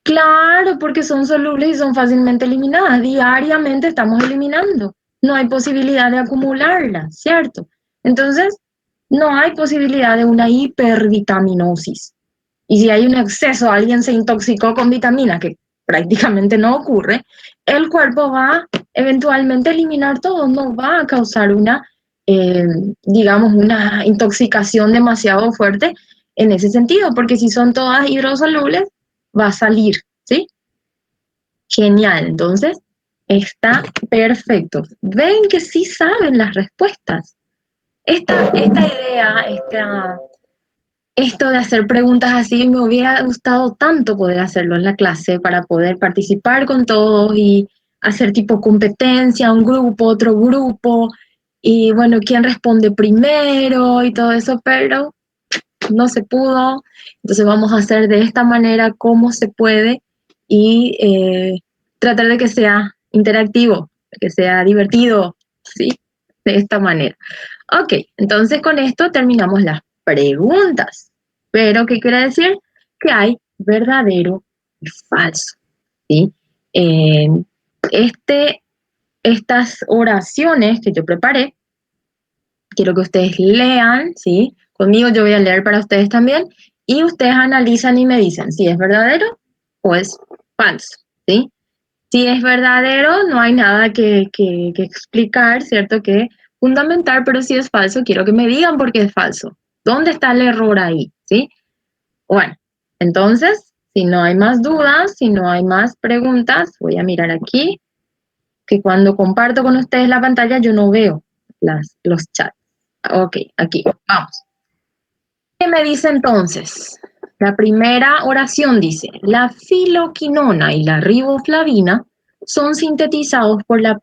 Claro, porque son solubles y son fácilmente eliminadas. Diariamente estamos eliminando. No hay posibilidad de acumularlas, ¿cierto? Entonces, no hay posibilidad de una hipervitaminosis. Y si hay un exceso, alguien se intoxicó con vitamina, que prácticamente no ocurre, el cuerpo va eventualmente a eliminar todo, no va a causar digamos, una intoxicación demasiado fuerte en ese sentido, porque si son todas hidrosolubles, va a salir, ¿sí? Genial, entonces está perfecto. Ven que sí saben las respuestas. Esta idea, esto de hacer preguntas así, me hubiera gustado tanto poder hacerlo en la clase para poder participar con todos y hacer tipo competencia, un grupo, otro grupo, y bueno, quién responde primero y todo eso, pero no se pudo. Entonces vamos a hacer de esta manera como se puede y tratar de que sea interactivo, que sea divertido, ¿sí? De esta manera. Ok, entonces con esto terminamos las preguntas. Pero, ¿qué quiere decir? Que hay verdadero y falso, ¿sí? Eh, estas oraciones que yo preparé, quiero que ustedes lean, ¿sí? Conmigo yo voy a leer para ustedes también, y ustedes analizan y me dicen si es verdadero o es falso, ¿sí? Si es verdadero, no hay nada que explicar, ¿cierto? Que fundamentar, pero si es falso, quiero que me digan por qué es falso. ¿Dónde está el error ahí? ¿Sí? Bueno, entonces, si no hay más dudas, si no hay más preguntas, voy a mirar aquí, que cuando comparto con ustedes la pantalla yo no veo los chats. Ok, aquí, vamos. ¿Qué me dice entonces? La primera oración dice, la filoquinona y la riboflavina son sintetizados por la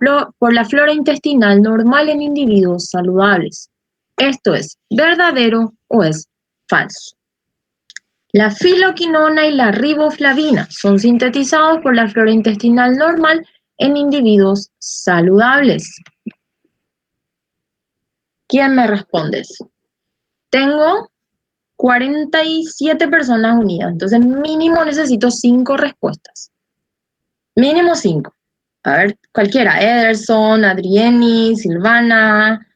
flora intestinal normal en individuos saludables. ¿Esto es verdadero o es falso? La filoquinona y la riboflavina son sintetizados por la flora intestinal normal en individuos saludables. ¿Quién me responde? Tengo 47 personas unidas, entonces mínimo necesito 5 respuestas. Mínimo 5. A ver, cualquiera. Ederson, Adrieni, Silvana.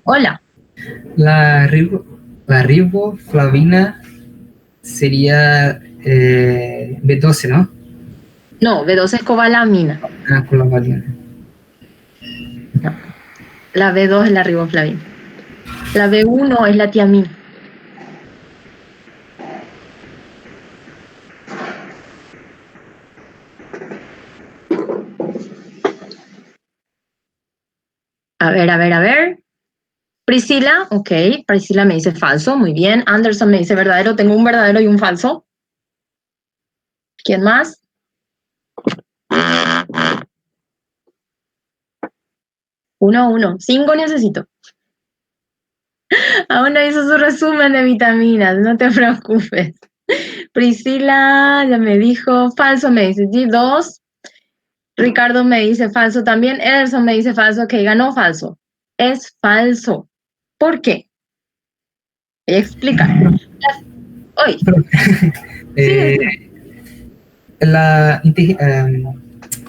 Hola. La riboflavina sería B12, ¿no? No, B12 es cobalamina. Ah, cobalamina. No. La B2 es la riboflavina. La B1 es la tiamina. A ver. Priscila, ok. Priscila me dice falso, muy bien. Anderson me dice verdadero. Tengo un verdadero y un falso. ¿Quién más? Uno. 5 necesito. Aún no hizo su resumen de vitaminas, no te preocupes. Priscila ya me dijo falso, me dice G2. Ricardo me dice falso también. Ederson me dice falso, que ganó falso. Es falso. ¿Por qué? Voy a explicar. Hoy. La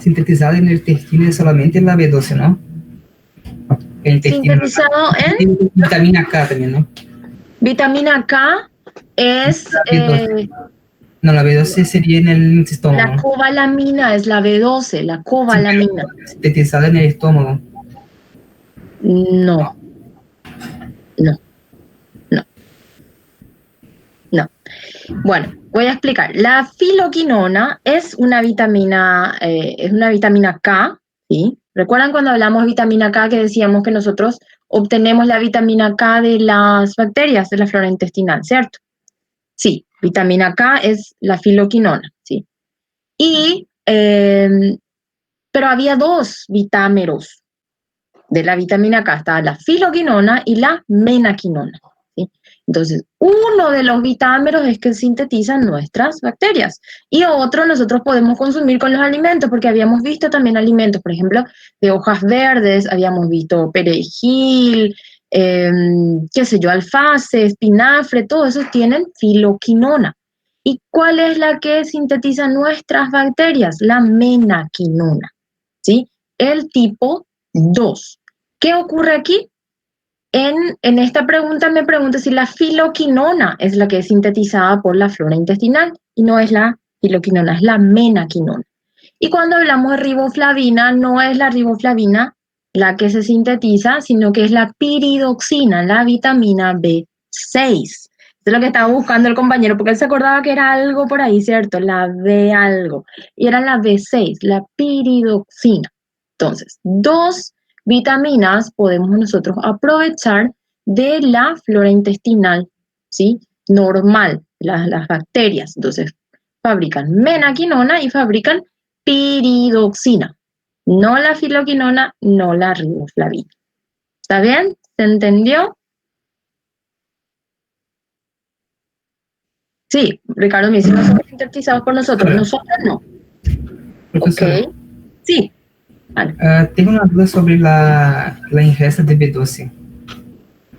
sintetizada en el intestino es solamente la B12, ¿no? El intestino. Sintetizado en vitamina K también, ¿no? Vitamina K es... no, la B12 sería en el estómago. La cobalamina es la B12, la cobalamina. Sintetizada en el estómago. No. No. Bueno, voy a explicar. La filoquinona es una vitamina K, ¿sí? ¿Recuerdan cuando hablamos de vitamina K que decíamos que nosotros obtenemos la vitamina K de las bacterias de la flora intestinal, ¿cierto? Sí, vitamina K es la filoquinona, ¿sí? Y, pero había dos vitámeros de la vitamina K, estaba la filoquinona y la menaquinona, ¿sí? Entonces, uno de los vitámeros es que sintetizan nuestras bacterias y otro nosotros podemos consumir con los alimentos, porque habíamos visto también alimentos, por ejemplo, de hojas verdes, habíamos visto perejil, qué sé yo, alface, espinafre, todos esos tienen filoquinona. ¿Y cuál es la que sintetiza nuestras bacterias? La menaquinona, ¿sí? El tipo 2. ¿Qué ocurre aquí? En esta pregunta me pregunto si la filoquinona es la que es sintetizada por la flora intestinal y no es la filoquinona, es la menaquinona. Y cuando hablamos de riboflavina, no es la riboflavina la que se sintetiza, sino que es la piridoxina, la vitamina B6. Eso es lo que estaba buscando el compañero, porque él se acordaba que era algo por ahí, ¿cierto? La B algo. Y era la B6, la piridoxina. Entonces, dos vitaminas podemos nosotros aprovechar de la flora intestinal, ¿sí? Normal, las bacterias. Entonces, fabrican menaquinona y fabrican piridoxina. No la filoquinona, no la riboflavina. ¿Está bien? ¿Se entendió? Sí, Ricardo me dice, no son sintetizados por nosotros. Nosotros no. Ok. Profesora, Sí, vale. tengo una duda sobre la ingesta de B12.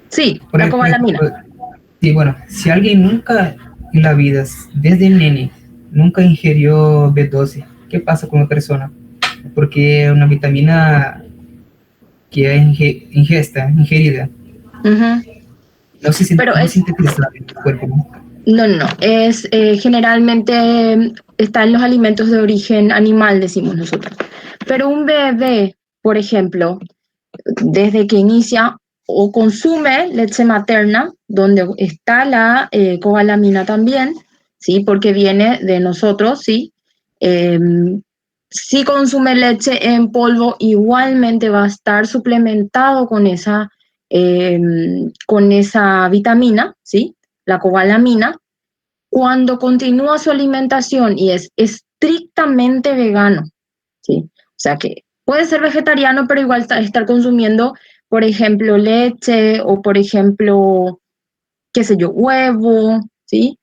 Sí, Por la ejemplo, cobalamina. sí, bueno, si alguien nunca en la vida, desde nene, nunca ingirió B12, ¿qué pasa con la persona? Porque es una vitamina que es ingerida, Ujú. no se Pero no es, sintetiza en el cuerpo, ¿no? no, es generalmente está en los alimentos de origen animal, decimos nosotros. Pero un bebé, por ejemplo, desde que inicia o consume leche materna, donde está la cobalamina también, ¿sí? Porque viene de nosotros, ¿sí? Eh, si consume leche en polvo, igualmente va a estar suplementado eh, con esa vitamina, ¿sí? La cobalamina. Cuando continúa su alimentación y es estrictamente vegano, ¿sí? O sea que puede ser vegetariano, pero igual estar consumiendo, por ejemplo, leche o, por ejemplo, qué sé yo, huevo, ¿sí?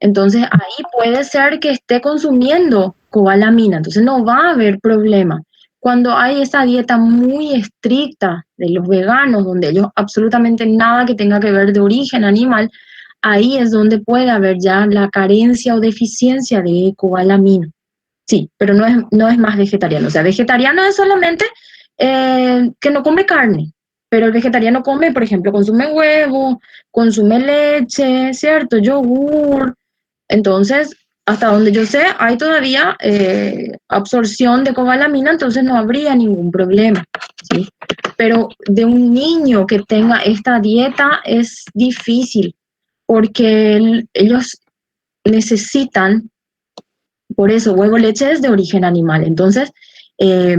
Entonces ahí puede ser que esté consumiendo cobalamina, entonces no va a haber problema. Cuando hay esa dieta muy estricta de los veganos, donde ellos absolutamente nada que tenga que ver de origen animal, ahí es donde puede haber ya la carencia o deficiencia de cobalamina. Sí, pero no es más vegetariano. O sea, vegetariano es solamente que no come carne, pero el vegetariano come, por ejemplo, consume huevo, consume leche, ¿cierto? Yogur. Entonces, hasta donde yo sé, hay todavía absorción de cobalamina, entonces no habría ningún problema, ¿sí? Pero de un niño que tenga esta dieta es difícil porque ellos necesitan, por eso, huevo, leche es de origen animal. Entonces, eh,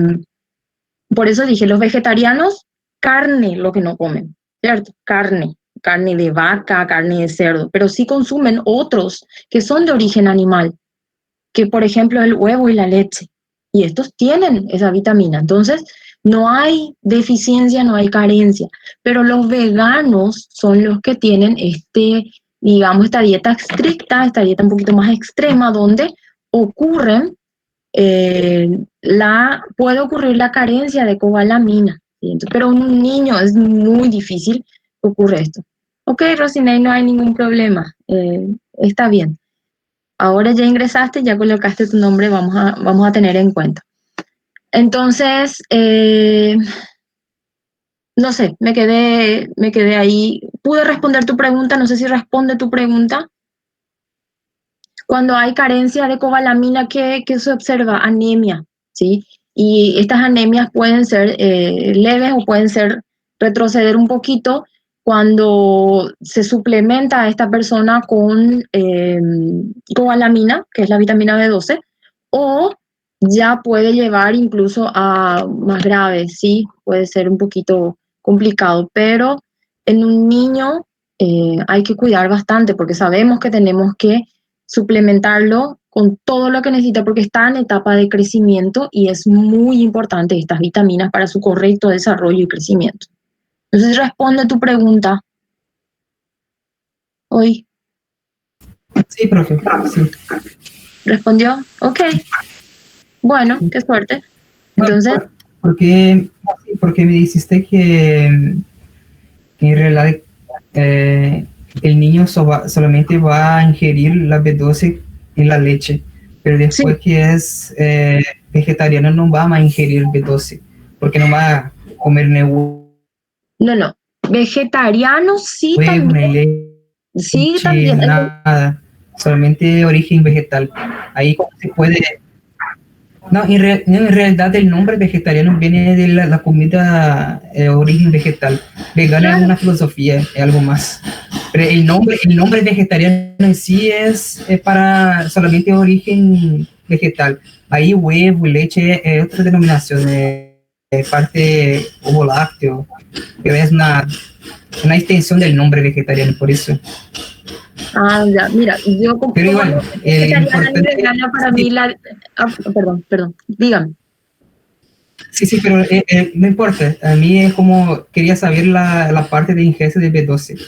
por eso dije, los vegetarianos, carne, lo que no comen, ¿cierto? Carne de vaca, carne de cerdo, pero sí consumen otros que son de origen animal, que por ejemplo el huevo y la leche. Y estos tienen esa vitamina. Entonces, no hay deficiencia, no hay carencia. Pero los veganos son los que tienen digamos, esta dieta estricta, esta dieta un poquito más extrema, donde ocurren puede ocurrir la carencia de cobalamina, ¿sí? Entonces, pero en un niño es muy difícil que ocurra esto. Ok, Rosinei, no hay ningún problema, está bien. Ahora ya ingresaste, ya colocaste tu nombre, vamos a tener en cuenta. Entonces, no sé, me quedé ahí. Pude responder tu pregunta, no sé si responde tu pregunta. Cuando hay carencia de cobalamina, ¿qué se observa? Anemia, ¿sí? Y estas anemias pueden ser leves o pueden ser retroceder un poquito cuando se suplementa a esta persona con cobalamina, que es la vitamina B12, o ya puede llevar incluso a más grave, sí, puede ser un poquito complicado, pero en un niño hay que cuidar bastante porque sabemos que tenemos que suplementarlo con todo lo que necesita porque está en etapa de crecimiento y es muy importante estas vitaminas para su correcto desarrollo y crecimiento. Entonces responde tu pregunta hoy. Sí, profe, sí. ¿Respondió? Ok. Bueno, qué suerte. Bueno, Entonces, porque me dijiste que en realidad el niño solamente va a ingerir la B12 en la leche, pero sí, después que es vegetariano no va a ingerir B12, porque no va a comer ni no. Vegetariano sí huevo, también, ni sí leche, también. nada, solamente de origen vegetal. Ahí se puede. No, no, en realidad el nombre vegetariano viene de la comida origen vegetal. Vegano es Claro, una filosofía, es algo más. Pero el nombre vegetariano en sí es para solamente origen vegetal. Ahí huevo y leche es otra denominación, es parte ovo lácteo, pero es una extensión del nombre vegetariano, por eso. ya, mira, yo Pero como no igual, soy el vegetariana ni importante, vegana, para mí sí, la... perdón, dígame. sí, pero no importa. A mí es como quería saber la parte de ingesta de B12,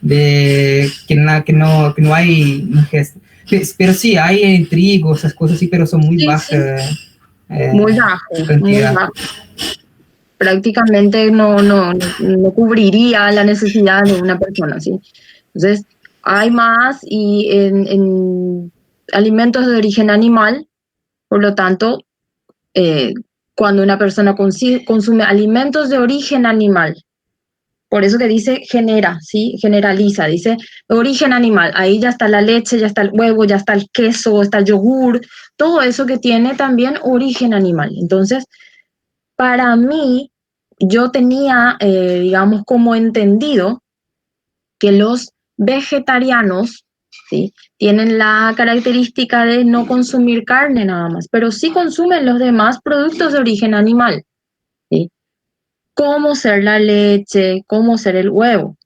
de que no hay ingesta. Pero sí, hay en trigo, esas cosas sí, pero son muy Sí, sí, bajas muy en bajo, muy cantidad. bajo. Prácticamente no cubriría la necesidad de una persona, ¿sí? Entonces, hay más y en alimentos de origen animal, por lo tanto, eh, cuando una persona consume alimentos de origen animal, por eso que dice genera, ¿sí? Generaliza, dice origen animal, ahí ya está la leche, ya está el huevo, ya está el queso, está el yogur, todo eso que tiene también origen animal. Entonces, para mí, yo tenía, digamos, como entendido que los vegetarianos, ¿sí? Tienen la característica de no consumir carne nada más, pero sí consumen los demás productos de origen animal, ¿sí? Como ser la leche, como ser el huevo.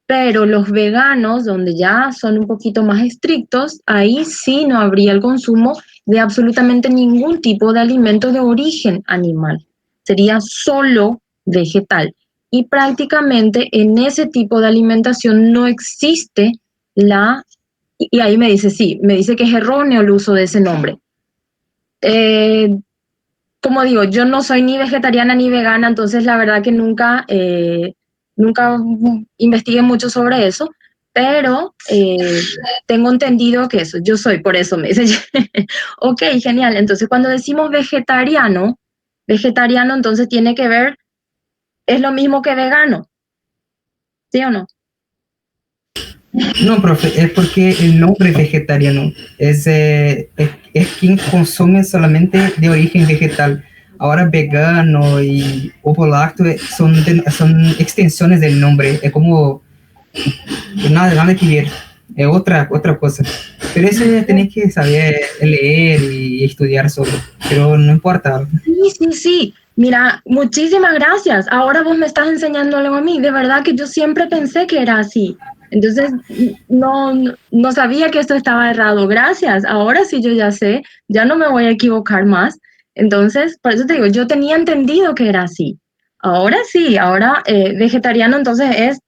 Pero los veganos, donde ya son un poquito más estrictos, ahí sí no habría el consumo de absolutamente ningún tipo de alimento de origen animal. Sería solo vegetal. Y prácticamente en ese tipo de alimentación no existe la... Y ahí me dice, sí, me dice que es erróneo el uso de ese nombre. Eh, como digo, yo no soy ni vegetariana ni vegana, entonces la verdad que nunca investigué mucho sobre eso, pero tengo entendido que eso, yo soy, por eso me dice, ok, genial, entonces cuando decimos vegetariano entonces tiene que ver, es lo mismo que vegano, ¿sí o no? No, profe, es porque el nombre vegetariano es quien consume solamente de origen vegetal. Ahora vegano y ovo lácteo son extensiones del nombre, es como nada que ver, es otra cosa. Pero eso ya tenés que saber leer y estudiar sobre, pero no importa. Sí. Mira, muchísimas gracias. Ahora vos me estás enseñando algo a mí. De verdad que yo siempre pensé que era así. Entonces, no sabía que esto estaba errado. Gracias. Ahora sí yo ya sé, ya no me voy a equivocar más. Entonces, por eso te digo, yo tenía entendido que era así. Ahora sí, ahora vegetariano entonces es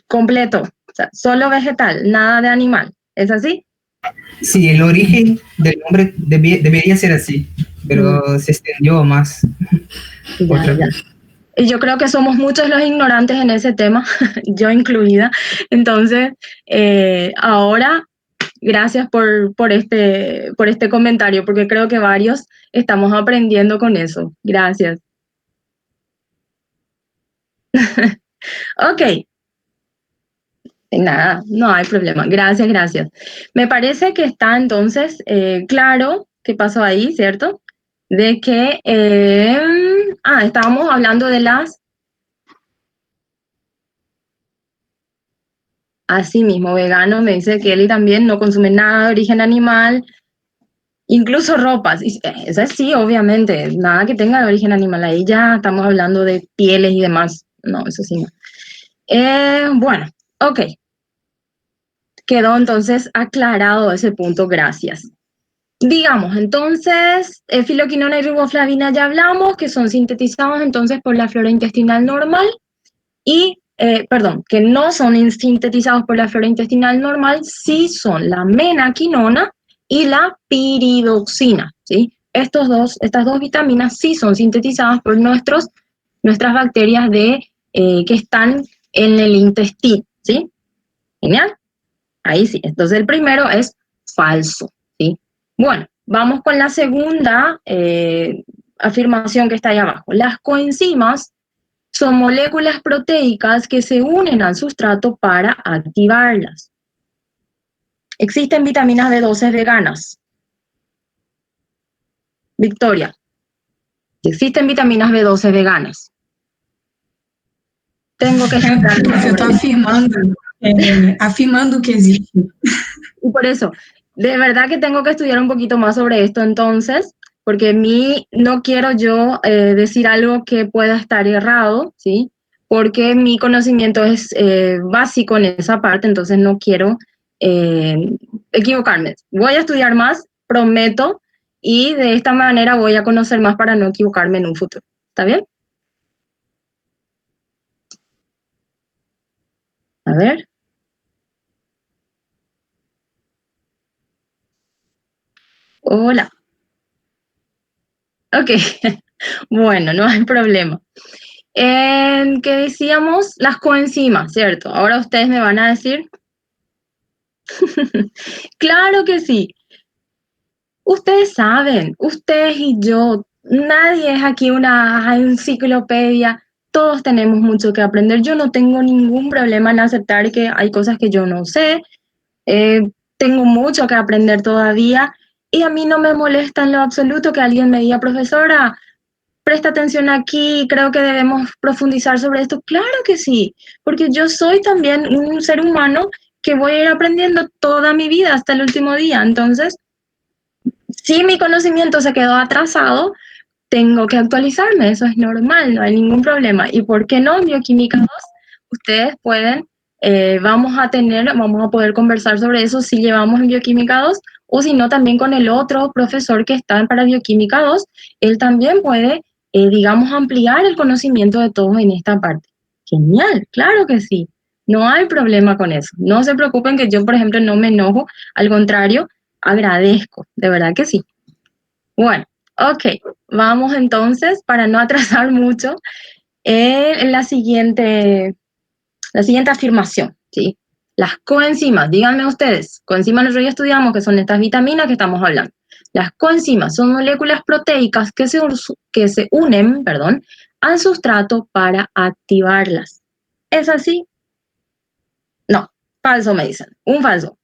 completo. O sea, solo vegetal, nada de animal. ¿Es así? Sí, el origen del nombre debería ser así, Mm, pero se extendió más ya, otra ya. vez. Y yo creo que somos muchos los ignorantes en ese tema, yo incluida. Entonces, ahora, gracias por este comentario, porque creo que varios estamos aprendiendo con eso. Gracias. Ok, nada, no hay problema. Gracias. Me parece que está entonces claro qué pasó ahí, ¿cierto? De que, estábamos hablando de las Así mismo, vegano, me dice Kelly también, no consume nada de origen animal, incluso ropas. Esa sí, obviamente, nada que tenga de origen animal. Ahí ya estamos hablando de pieles y demás. No, eso sí no. Bueno, ok. Quedó entonces aclarado ese punto, gracias. Digamos, entonces, filoquinona y riboflavina ya hablamos, que son sintetizados entonces por la flora intestinal normal y, perdón, que no son sintetizados por la flora intestinal normal, sí son la menaquinona y la piridoxina, ¿sí? Estas dos vitaminas sí son sintetizadas por nuestras bacterias que están en el intestino, ¿sí? Genial. Ahí sí. Entonces el primero es falso, ¿sí? Bueno, vamos con la segunda afirmación que está ahí abajo. Las coenzimas son moléculas proteicas que se unen al sustrato para activarlas. Existen vitaminas B12 veganas. Victoria, existen vitaminas B12 veganas. Tengo que explicar. Eu estou afirmando que existe. Y por eso, de verdad que tengo que estudiar un poquito más sobre esto entonces, porque no quiero yo decir algo que pueda estar errado, ¿sí? Porque mi conocimiento es básico en esa parte, entonces no quiero equivocarme. Voy a estudiar más, prometo, y de esta manera voy a conocer más para no equivocarme en un futuro. ¿Está bien? A ver. Hola. Ok. Bueno, no hay problema. ¿Qué decíamos? Las coenzimas, ¿cierto? Ahora ustedes me van a decir. Claro que sí. Ustedes saben, ustedes y yo, nadie es aquí una enciclopedia, todos tenemos mucho que aprender. Yo no tengo ningún problema en aceptar que hay cosas que yo no sé, eh, tengo mucho que aprender todavía y a mí no me molesta en lo absoluto que alguien me diga, profesora, presta atención aquí, creo que debemos profundizar sobre esto. Claro que sí, porque yo soy también un ser humano que voy a ir aprendiendo toda mi vida hasta el último día. Entonces, si mi conocimiento se quedó atrasado, tengo que actualizarme, eso es normal, no hay ningún problema. ¿Y por qué no? Bioquímica 2, ustedes pueden, vamos a poder conversar sobre eso si llevamos en Bioquímica 2 o si no también con el otro profesor que está para Bioquímica 2, él también puede, digamos, ampliar el conocimiento de todos en esta parte. Genial, claro que sí, no hay problema con eso. No se preocupen que yo, por ejemplo, no me enojo, al contrario, agradezco, de verdad que sí. Bueno, ok, vamos entonces, para no atrasar mucho, en la siguiente afirmación, ¿sí? Las coenzimas, díganme ustedes, coenzimas nosotros ya estudiamos que son estas vitaminas que estamos hablando. Las coenzimas son moléculas proteicas que se unen, perdón, al sustrato para activarlas. ¿Es así? No, falso me dicen, un falso.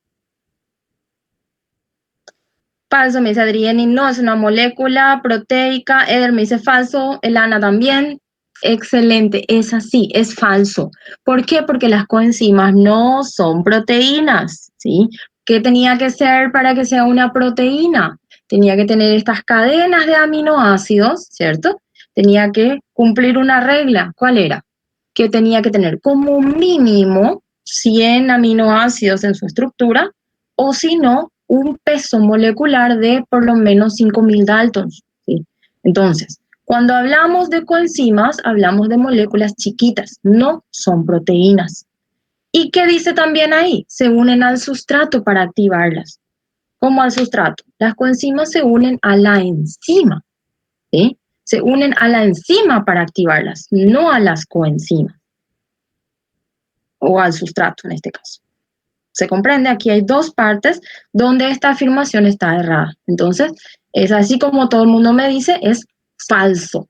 Falso, me dice Adrieni, no es una molécula proteica. Eder me dice falso, Elana también. Excelente, es así, es falso. ¿Por qué? Porque las coenzimas no son proteínas, ¿sí? ¿Qué tenía que ser para que sea una proteína? Tenía que tener estas cadenas de aminoácidos, ¿cierto? Tenía que cumplir una regla. ¿Cuál era? Que tenía que tener como mínimo 100 aminoácidos en su estructura, o si no, un peso molecular de por lo menos 5000 daltons, ¿sí? Entonces, cuando hablamos de coenzimas, hablamos de moléculas chiquitas, no son proteínas. ¿Y qué dice también ahí? Se unen al sustrato para activarlas. ¿Cómo al sustrato? Las coenzimas se unen a la enzima, ¿sí? Se unen a la enzima para activarlas, no a las coenzimas. O al sustrato en este caso. ¿Se comprende? Aquí hay dos partes donde esta afirmación está errada. Entonces, es así como todo el mundo me dice, es falso.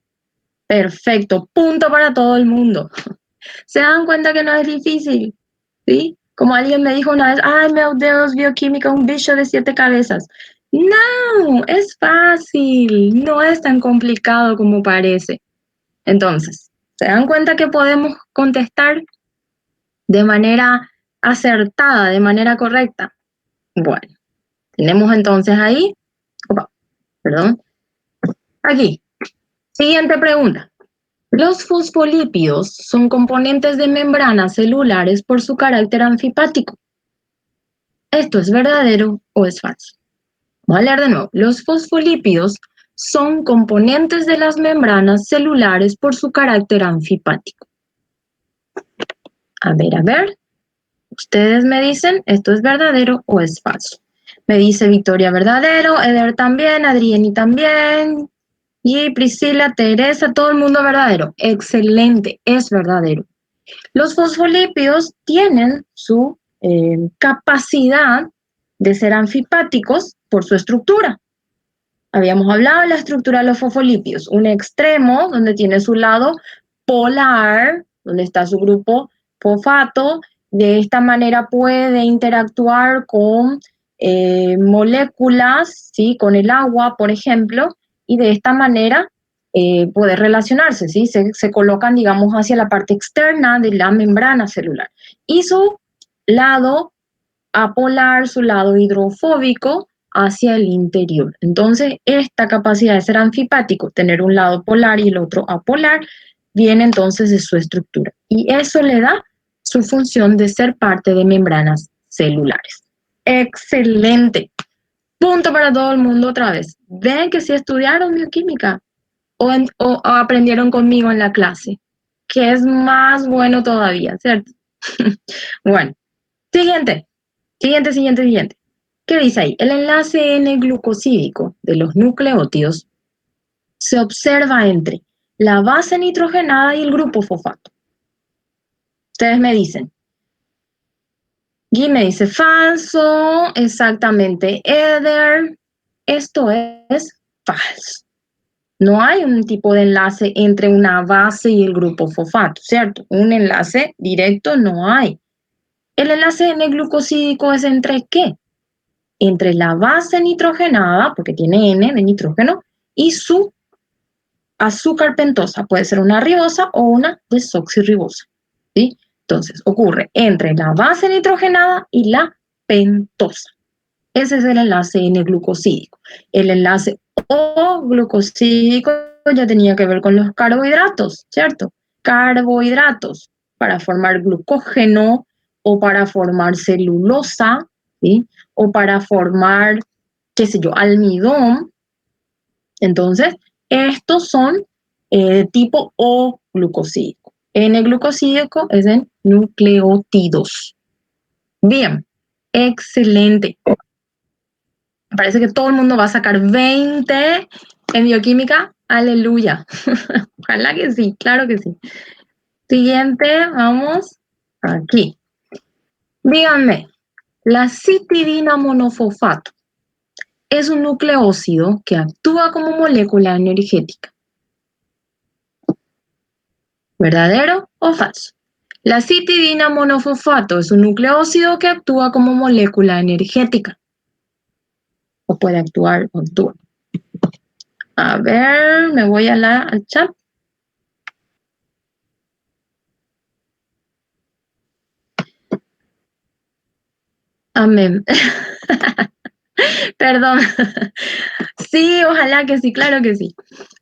Perfecto, punto para todo el mundo. ¿Se dan cuenta que no es difícil? ¿Sí? Como alguien me dijo una vez, ay, meu Deus, bioquímica, un bicho de 7 cabezas. No, es fácil, no es tan complicado como parece. Entonces, ¿se dan cuenta que podemos contestar de manera acertada, de manera correcta. Bueno, tenemos entonces ahí, perdón, aquí, siguiente pregunta. Los fosfolípidos son componentes de membranas celulares por su carácter anfipático. ¿Esto es verdadero o es falso? Voy a leer de nuevo. Los fosfolípidos son componentes de las membranas celulares por su carácter anfipático. A ver. Ustedes me dicen, ¿esto es verdadero o es falso? Me dice Victoria verdadero, Eder también, Adrieni también, y Priscila, Teresa, todo el mundo verdadero. Excelente, es verdadero. Los fosfolípidos tienen su capacidad de ser anfipáticos por su estructura. Habíamos hablado de la estructura de los fosfolípidos, un extremo donde tiene su lado polar, donde está su grupo fosfato. De esta manera puede interactuar con moléculas, ¿sí? Con el agua, por ejemplo, y de esta manera poder relacionarse, ¿sí? Se colocan, digamos, hacia la parte externa de la membrana celular. Y su lado apolar, su lado hidrofóbico, hacia el interior. Entonces, esta capacidad de ser anfipático, tener un lado polar y el otro apolar, viene entonces de su estructura. Y eso le da su función de ser parte de membranas celulares. ¡Excelente! Punto para todo el mundo otra vez. ¿Ven que sí estudiaron bioquímica? O aprendieron conmigo en la clase, que es más bueno todavía, ¿cierto? Bueno, siguiente. ¿Qué dice ahí? El enlace N-glucosídico de los nucleótidos se observa entre la base nitrogenada y el grupo fosfato. Ustedes me dicen. Gui me dice falso, exactamente. Eder, esto es falso. No hay un tipo de enlace entre una base y el grupo fosfato, ¿cierto? Un enlace directo no hay. El enlace N-glucosídico es ¿entre qué? Entre la base nitrogenada, porque tiene N de nitrógeno, y su azúcar pentosa. Puede ser una ribosa o una desoxirribosa, ¿sí? Entonces, ocurre entre la base nitrogenada y la pentosa. Ese es el enlace N-glucosídico. El enlace O-glucosídico ya tenía que ver con los carbohidratos, ¿cierto? Carbohidratos para formar glucógeno o para formar celulosa, ¿sí? O para formar, qué sé yo, almidón. Entonces, estos son de tipo O-glucosídico. N-glucosídico es en nucleótidos. Bien, excelente. Me parece que todo el mundo va a sacar 20 en bioquímica. Aleluya. Ojalá que sí, claro que sí. Siguiente, vamos aquí. Díganme, la citidina monofosfato es un nucleócido que actúa como molécula energética. ¿Verdadero o falso? La citidina monofosfato es un nucleócido que actúa como molécula energética. O puede actuar o actúa. A ver, me voy al chat. Amén. Perdón. Sí, ojalá que sí, claro que sí.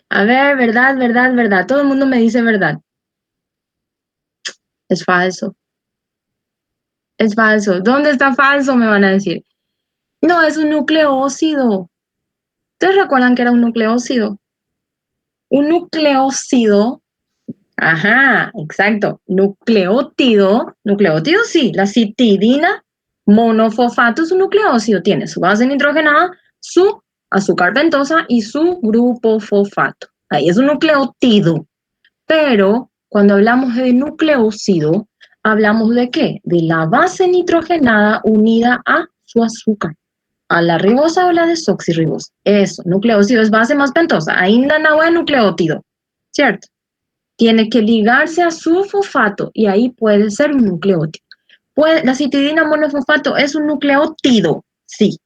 A ver, verdad. Todo el mundo me dice verdad. Es falso. Es falso. ¿Dónde está falso? Me van a decir. No, es un nucleócido. ¿Ustedes recuerdan que era un nucleócido? Un nucleócido. Ajá, exacto. Nucleótido. Nucleótido sí. La citidina monofosfato es un nucleócido. Tiene su base nitrogenada, su azúcar pentosa y su grupo fosfato. Ahí es un nucleótido. Pero cuando hablamos de nucleócido, ¿hablamos de qué? De la base nitrogenada unida a su azúcar, a la ribosa o la desoxirribosa. Eso, nucleócido es base más pentosa. Ainda no es nucleótido, ¿cierto? Tiene que ligarse a su fosfato y ahí puede ser un nucleótido. La citidina monofosfato es un nucleótido, sí.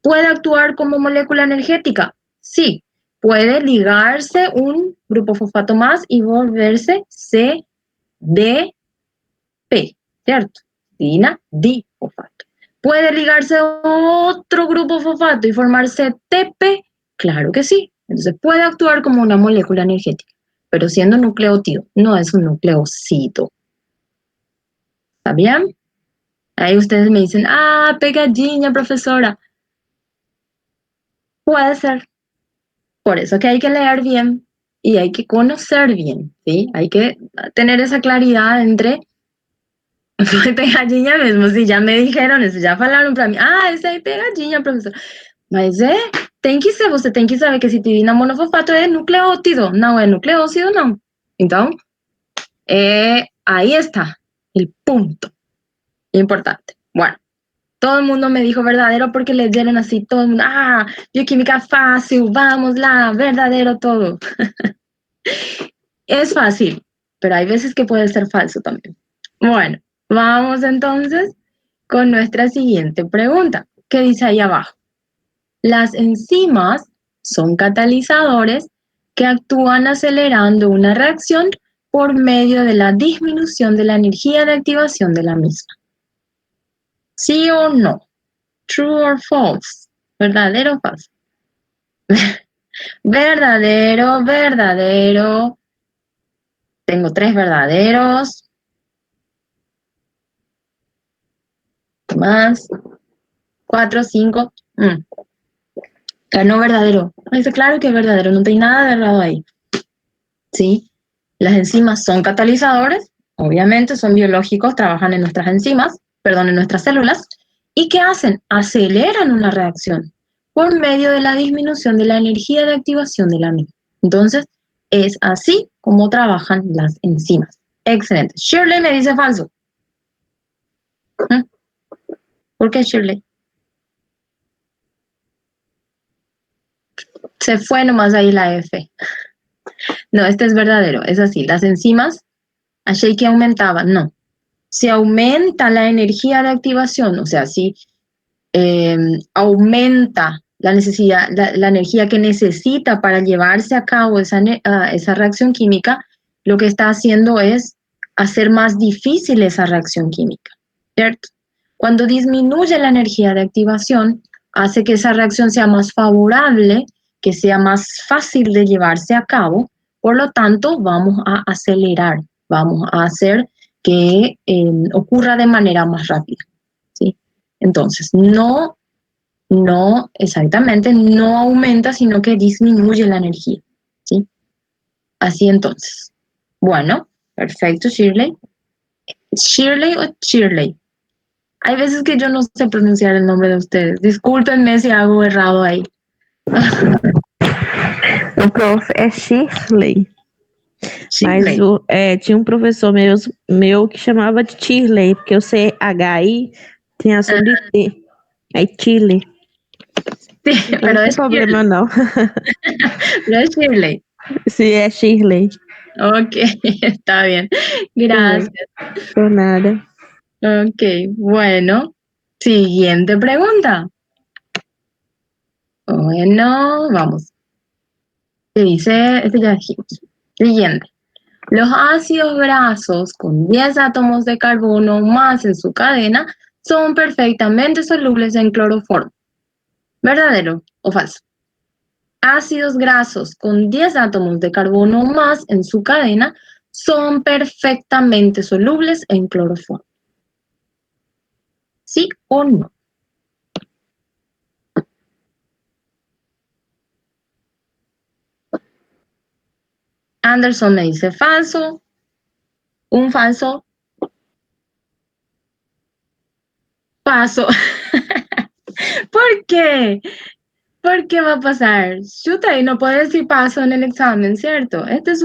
¿Puede actuar como molécula energética? Sí. Puede ligarse un grupo fosfato más y volverse CDP, ¿cierto? histidina difosfato. ¿Puede ligarse a otro grupo fosfato y formarse TP? Claro que sí. Entonces puede actuar como una molécula energética, pero siendo nucleótido, no es un nucleócido. ¿Está bien? Ahí ustedes me dicen, pegadinha, profesora. Puede ser. Por eso que hay que leer bien y hay que conocer bien, ¿sí? Hay que tener esa claridad entre pegadinha mesmo, si já me dijeron isso, já falaram para mim, essa aí é pegadinha, professor. Mas tem que ser, você tem que saber que citidina monofosfato é nucleótido, não é nucleócido, não. Então, ahí está el punto importante. Bueno, todo el mundo me dijo verdadero porque le dieron así, todo el mundo, bioquímica fácil, vamos la verdadero todo. Es fácil, pero hay veces que puede ser falso también. Bueno, vamos entonces con nuestra siguiente pregunta, que dice ahí abajo. Las enzimas son catalizadores que actúan acelerando una reacción por medio de la disminución de la energía de activación de la misma. ¿Sí o no? True or false? ¿Verdadero o falso? Verdadero, verdadero. Tengo 3 verdaderos. Más. 4, 5. Ganó verdadero. Dice claro que es verdadero, no hay nada de errado ahí. ¿Sí? Las enzimas son catalizadores, obviamente son biológicos, trabajan en nuestras enzimas, en nuestras células. ¿Y qué hacen? Aceleran una reacción por medio de la disminución de la energía de activación de la misma. Entonces, es así como trabajan las enzimas. Excelente. Shirley me dice falso. ¿Por qué Shirley? Se fue nomás ahí la F. No, este es verdadero, es así. Las enzimas, achei que aumentaban, no. Si aumenta la energía de activación, o sea, si aumenta la necesidad, la energía que necesita para llevarse a cabo esa reacción química, lo que está haciendo es hacer más difícil esa reacción química, ¿cierto? Cuando disminuye la energía de activación, hace que esa reacción sea más favorable, que sea más fácil de llevarse a cabo, por lo tanto, vamos a acelerar, vamos a hacer que ocurra de manera más rápida, ¿sí? Entonces, no exactamente, no aumenta, sino que disminuye la energía, ¿sí? Así entonces. Bueno, perfecto, Shirley. ¿Shirley o Shirley? Hay veces que yo no sé pronunciar el nombre de ustedes. Discúlpenme si hago errado ahí. O prof é Shirley. Shirley. Mas tinha um professor meu que chamava de Shirley, porque o CHI tinha sobre T. Aí Shirley. Sí, Não pero tem es problema, Shirley. não. Pero es Shirley. Sí, é Shirley. Ok, está bien. Gracias. Por nada. Ok, bueno. Siguiente pregunta. Bueno, vamos. ¿Qué dice? Este ya dijimos. Siguiente. Los ácidos grasos con 10 átomos de carbono más en su cadena son perfectamente solubles en cloroformo. ¿Verdadero o falso? Ácidos grasos con 10 átomos de carbono más en su cadena son perfectamente solubles en cloroformo. ¿Sí o no? Anderson me dice falso. Un falso. Paso. ¿Por qué? ¿Por qué va a pasar? Chuta, y no puede decir paso en el examen, ¿cierto? Este es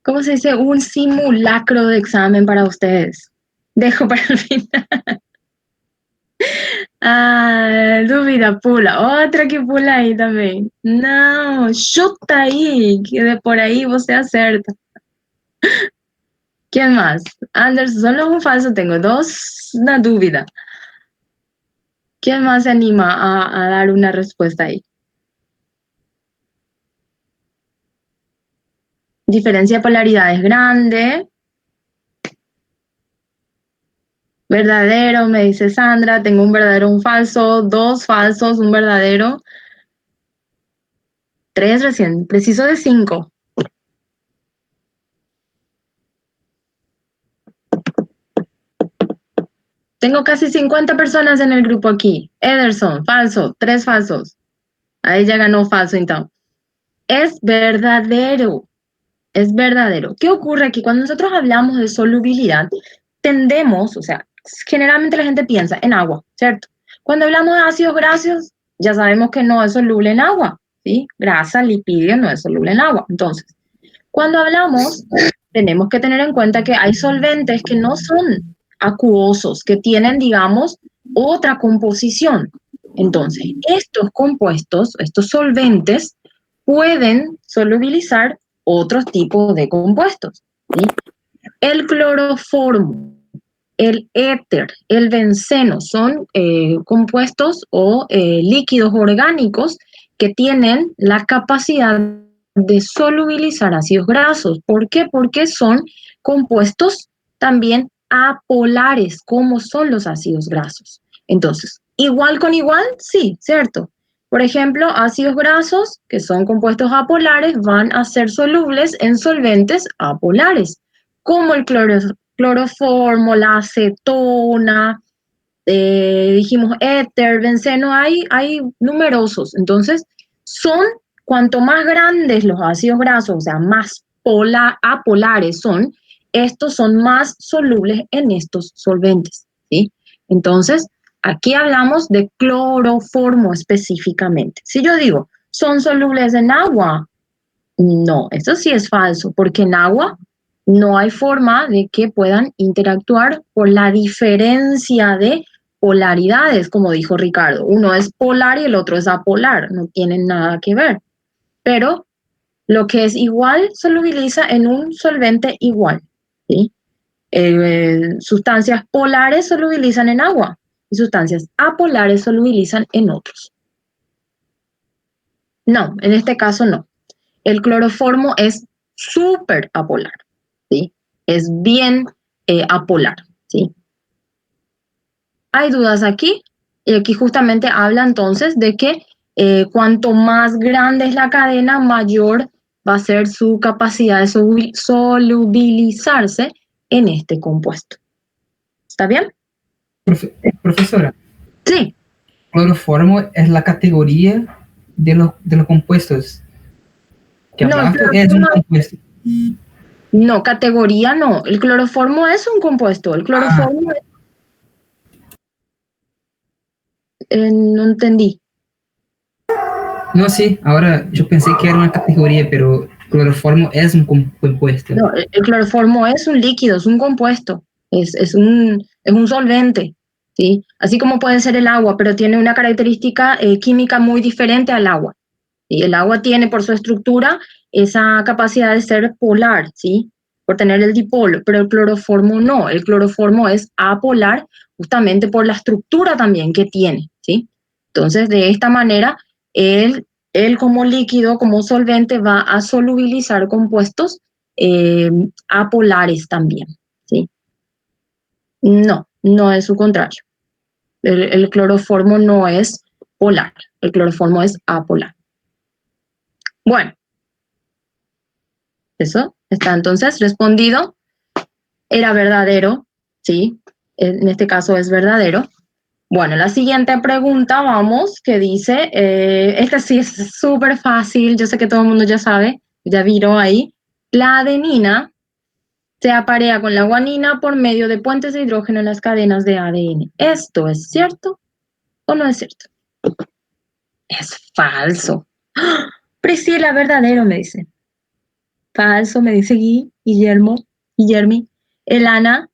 ¿cómo se dice? Un simulacro de examen para ustedes. Dejo para el final. Dúvida pula. Otra que pula ahí también. No, chuta ahí, que de por ahí você acerta. ¿Quién más? Anderson, solo un falso tengo, 2 na dúvida. ¿Quién más se anima a dar una respuesta ahí? Diferencia de polaridad es grande. Verdadero, me dice Sandra. Tengo un verdadero, un falso, 2 falsos, un verdadero. 3 recién, preciso de 5. Tengo casi 50 personas en el grupo aquí. Ederson, falso, 3 falsos. Ahí ya ganó falso entonces. Es verdadero. Es verdadero. ¿Qué ocurre aquí? Cuando nosotros hablamos de solubilidad, tendemos, o sea, generalmente la gente piensa en agua, ¿cierto? Cuando hablamos de ácidos grasos, ya sabemos que no es soluble en agua, ¿sí? Grasa, lipidio no es soluble en agua. Entonces, cuando hablamos, tenemos que tener en cuenta que hay solventes que no son acuosos, que tienen, digamos, otra composición. Entonces, estos compuestos, estos solventes, pueden solubilizar otros tipos de compuestos, ¿sí? El cloroformo, el éter, el benceno son compuestos o líquidos orgánicos que tienen la capacidad de solubilizar ácidos grasos. ¿Por qué? Porque son compuestos también apolares, como son los ácidos grasos. Entonces, igual con igual, sí, ¿cierto? Por ejemplo, ácidos grasos, que son compuestos apolares, van a ser solubles en solventes apolares, como el cloroformo, la acetona, dijimos éter, benceno, hay numerosos. Entonces, son, cuanto más grandes los ácidos grasos, o sea, más apolares son, estos son más solubles en estos solventes, ¿sí? Entonces, aquí hablamos de cloroformo específicamente. Si yo digo, ¿son solubles en agua? No, eso sí es falso, porque en agua no hay forma de que puedan interactuar por la diferencia de polaridades, como dijo Ricardo. Uno es polar y el otro es apolar, no tienen nada que ver. Pero lo que es igual solubiliza en un solvente igual, ¿sí? Sustancias polares solubilizan en agua y sustancias apolares solubilizan en otros. No, en este caso no. El cloroformo es súper apolar, ¿sí? Es bien apolar, ¿sí? Hay dudas aquí, y aquí justamente habla entonces de que cuanto más grande es la cadena, mayor va a ser su capacidad de solubilizarse en este compuesto. ¿Está bien? Profesora, Sí. cloroformo es la categoría de los compuestos. Que No, abajo es un compuesto. no, categoría no. El cloroformo es un compuesto. El cloroformo no entendí. No, sí, ahora yo pensé que era una categoría, pero cloroformo es un compuesto. No, el cloroformo es un líquido, es un compuesto, es un solvente, ¿sí? Así como puede ser el agua, pero tiene una característica química muy diferente al agua. ¿Sí? El agua tiene por su estructura esa capacidad de ser polar, ¿sí? Por tener el dipolo, pero el cloroformo no. El cloroformo es apolar justamente por la estructura también que tiene, ¿sí? Entonces, de esta manera, él como líquido, como solvente, va a solubilizar compuestos apolares también, ¿sí? No, no es su contrario. El cloroformo no es polar, el cloroformo es apolar. Bueno, eso está entonces respondido. Era verdadero, ¿sí? En este caso es verdadero. Bueno, la siguiente pregunta, vamos, que dice, esta sí es súper fácil, yo sé que todo el mundo ya sabe, ya viró ahí. La adenina se aparea con la guanina por medio de puentes de hidrógeno en las cadenas de ADN. ¿Esto es cierto o no es cierto? Es falso. ¡Ah! Priscila, verdadero, me dice. Falso, me dice Guillermo. Elana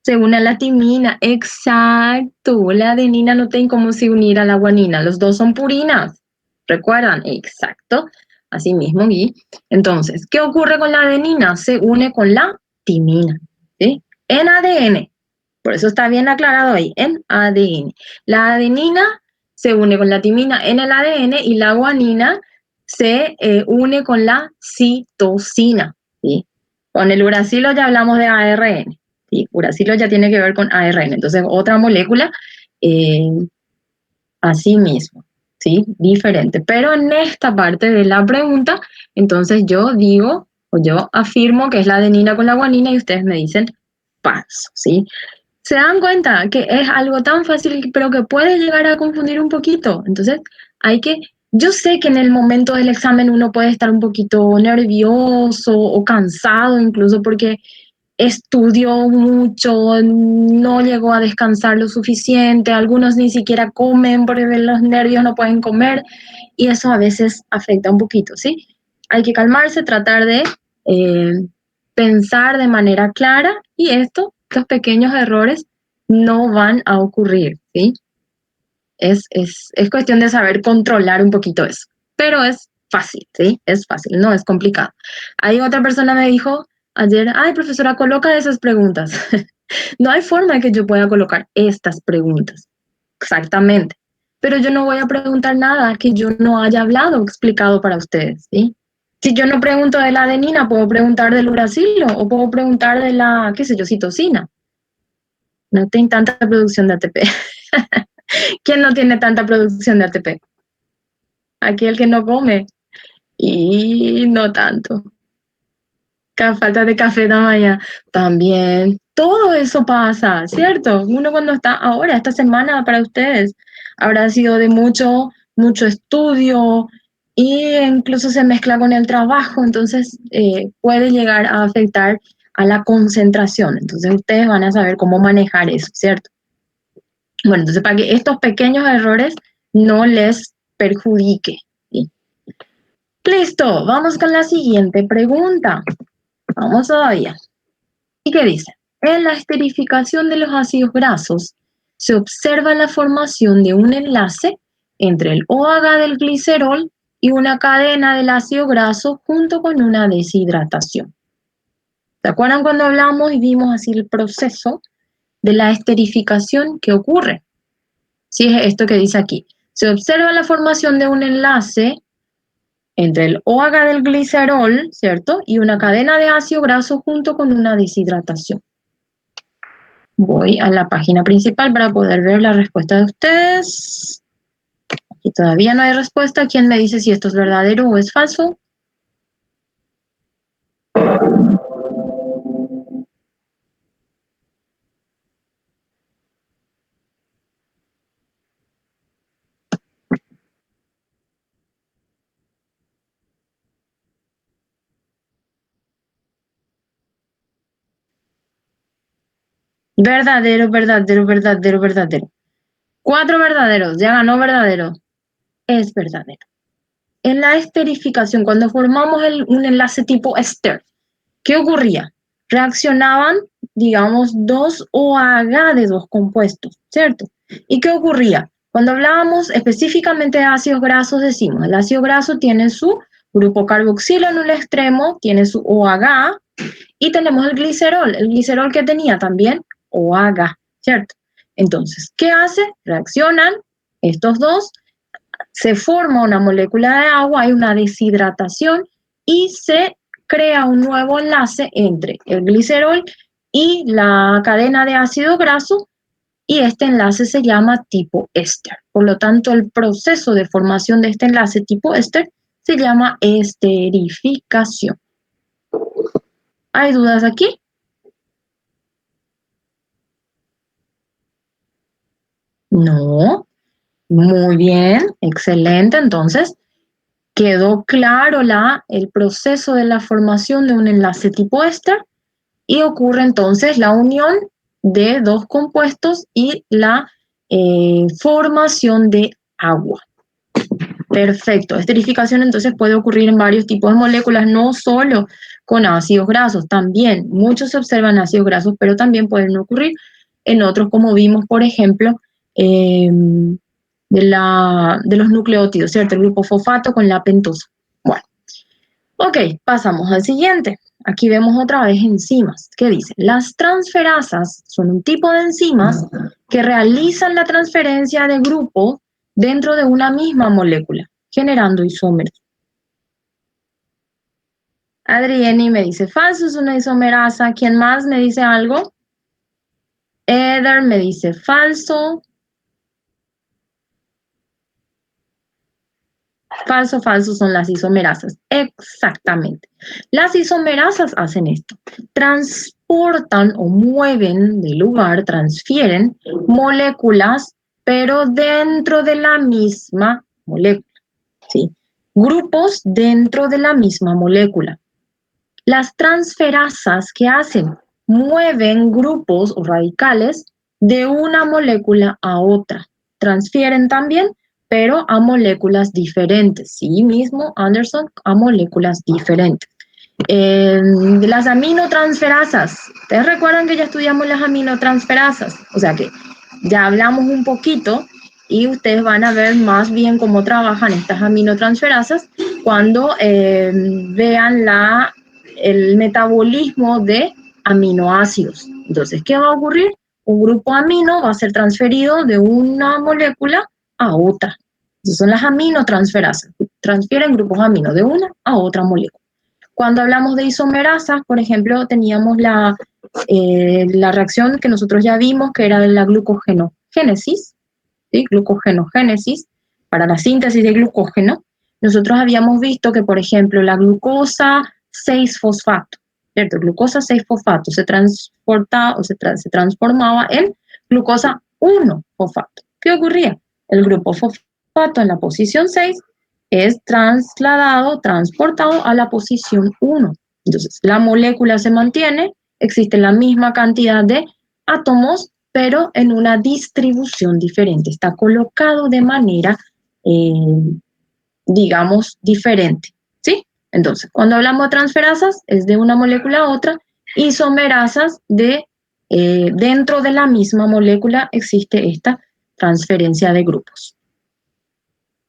se une a la timina. Exacto. La adenina no tiene cómo se unir a la guanina. Los dos son purinas. ¿Recuerdan? Exacto. Así mismo, Gui. Entonces, ¿qué ocurre con la adenina? Se une con la timina, ¿sí? En ADN. Por eso está bien aclarado ahí, en ADN. La adenina se une con la timina en el ADN y la guanina se une con la citosina, ¿sí? Con el uracilo ya hablamos de ARN. ¿sí? Uracilo ya tiene que ver con ARN, entonces otra molécula, así mismo, ¿sí? Diferente. Pero en esta parte de la pregunta, entonces yo digo, o yo afirmo que es la adenina con la guanina y ustedes me dicen falso, ¿sí? ¿Se dan cuenta que es algo tan fácil, pero que puede llegar a confundir un poquito? Entonces, yo sé que en el momento del examen uno puede estar un poquito nervioso o cansado, incluso porque estudió mucho, no llegó a descansar lo suficiente, algunos ni siquiera comen porque de los nervios no pueden comer, y eso a veces afecta un poquito, ¿sí? Hay que calmarse, tratar de pensar de manera clara, y estos pequeños errores no van a ocurrir, ¿sí? Es cuestión de saber controlar un poquito eso, pero es fácil, ¿sí? Es fácil, no es complicado. Ahí otra persona me dijo ayer, ay, profesora, coloca esas preguntas. No hay forma de que yo pueda colocar estas preguntas, exactamente. Pero yo no voy a preguntar nada que yo no haya hablado o explicado para ustedes, ¿sí? Si yo no pregunto de la adenina, puedo preguntar del uracilo o puedo preguntar de la, qué sé yo, citosina. No tienen tanta producción de ATP. ¿Quién no tiene tanta producción de ATP? Aquí el que no come. Y no tanto. Falta de café de mañana. También. Todo eso pasa, ¿cierto? Uno cuando está ahora, esta semana para ustedes, habrá sido de mucho estudio e incluso se mezcla con el trabajo, entonces puede llegar a afectar a la concentración. Entonces ustedes van a saber cómo manejar eso, ¿cierto? Bueno, entonces para que estos pequeños errores no les perjudique. ¿Sí? Listo, vamos con la siguiente pregunta. Vamos todavía. ¿Y qué dice? En la esterificación de los ácidos grasos se observa la formación de un enlace entre el OH del glicerol y una cadena del ácido graso junto con una deshidratación. ¿Se acuerdan cuando hablamos y vimos así el proceso de la esterificación que ocurre? Sí, es esto que dice aquí. Se observa la formación de un enlace entre el OH del glicerol, ¿cierto? Y una cadena de ácido graso junto con una deshidratación. Voy a la página principal para poder ver la respuesta de ustedes. Aquí todavía no hay respuesta. ¿Quién me dice si esto es verdadero o es falso? Verdadero, verdadero, verdadero, verdadero. 4 verdaderos. Ya ganó verdadero. Es verdadero. En la esterificación, cuando formamos un enlace tipo ester, ¿qué ocurría? Reaccionaban, digamos, dos OH de dos compuestos, ¿cierto? ¿Y qué ocurría? Cuando hablábamos específicamente de ácidos grasos, decimos, el ácido graso tiene su grupo carboxilo en un extremo, tiene su OH, y tenemos el glicerol que tenía también OH, ¿cierto? Entonces, ¿qué hace? Reaccionan estos dos, se forma una molécula de agua, hay una deshidratación y se crea un nuevo enlace entre el glicerol y la cadena de ácido graso, y este enlace se llama tipo éster. Por lo tanto, el proceso de formación de este enlace tipo éster se llama esterificación. ¿Hay dudas aquí? No. Muy bien, excelente. Entonces, quedó claro el proceso de la formación de un enlace tipo éster y ocurre entonces la unión de dos compuestos y la formación de agua. Perfecto. Esterificación entonces puede ocurrir en varios tipos de moléculas, no solo con ácidos grasos, también muchos se observan ácidos grasos, pero también pueden ocurrir en otros, como vimos, por ejemplo, de los nucleótidos, ¿cierto? El grupo fosfato con la pentosa. Bueno, ok, pasamos al siguiente. Aquí vemos otra vez enzimas. ¿Qué dice? Las transferasas son un tipo de enzimas que realizan la transferencia de grupos dentro de una misma molécula, generando isómeros. Adrieni me dice falso, es una isomerasa. ¿Quién más me dice algo? Eder me dice falso. Falso, falso son las isomerasas. Exactamente. Las isomerasas hacen esto. Transportan o mueven de lugar, transfieren moléculas, pero dentro de la misma molécula. ¿Sí? Grupos dentro de la misma molécula. Las transferasas, ¿qué hacen? Mueven grupos o radicales de una molécula a otra. Transfieren también, pero a moléculas diferentes. Sí mismo, Anderson, a moléculas diferentes. Las aminotransferasas. ¿Ustedes recuerdan que ya estudiamos las aminotransferasas? O sea que ya hablamos un poquito y ustedes van a ver más bien cómo trabajan estas aminotransferasas cuando vean el metabolismo de aminoácidos. Entonces, ¿qué va a ocurrir? Un grupo amino va a ser transferido de una molécula a otra. Esas son las aminotransferasas. Transfieren grupos amino de una a otra molécula. Cuando hablamos de isomerasas, por ejemplo, teníamos la reacción que nosotros ya vimos, que era de la glucogenogénesis, ¿sí? Glucogenogénesis, para la síntesis de glucógeno. Nosotros habíamos visto que, por ejemplo, la glucosa 6-fosfato, ¿cierto? Glucosa 6-fosfato se transporta o se transformaba en glucosa 1-fosfato. ¿Qué ocurría? El grupo fosfato en la posición 6 es transportado a la posición 1. Entonces, la molécula se mantiene, existe la misma cantidad de átomos, pero en una distribución diferente. Está colocado de manera, digamos, diferente. ¿Sí? Entonces, cuando hablamos de transferasas, es de una molécula a otra. Isomerasas, dentro de la misma molécula existe esta transferencia de grupos.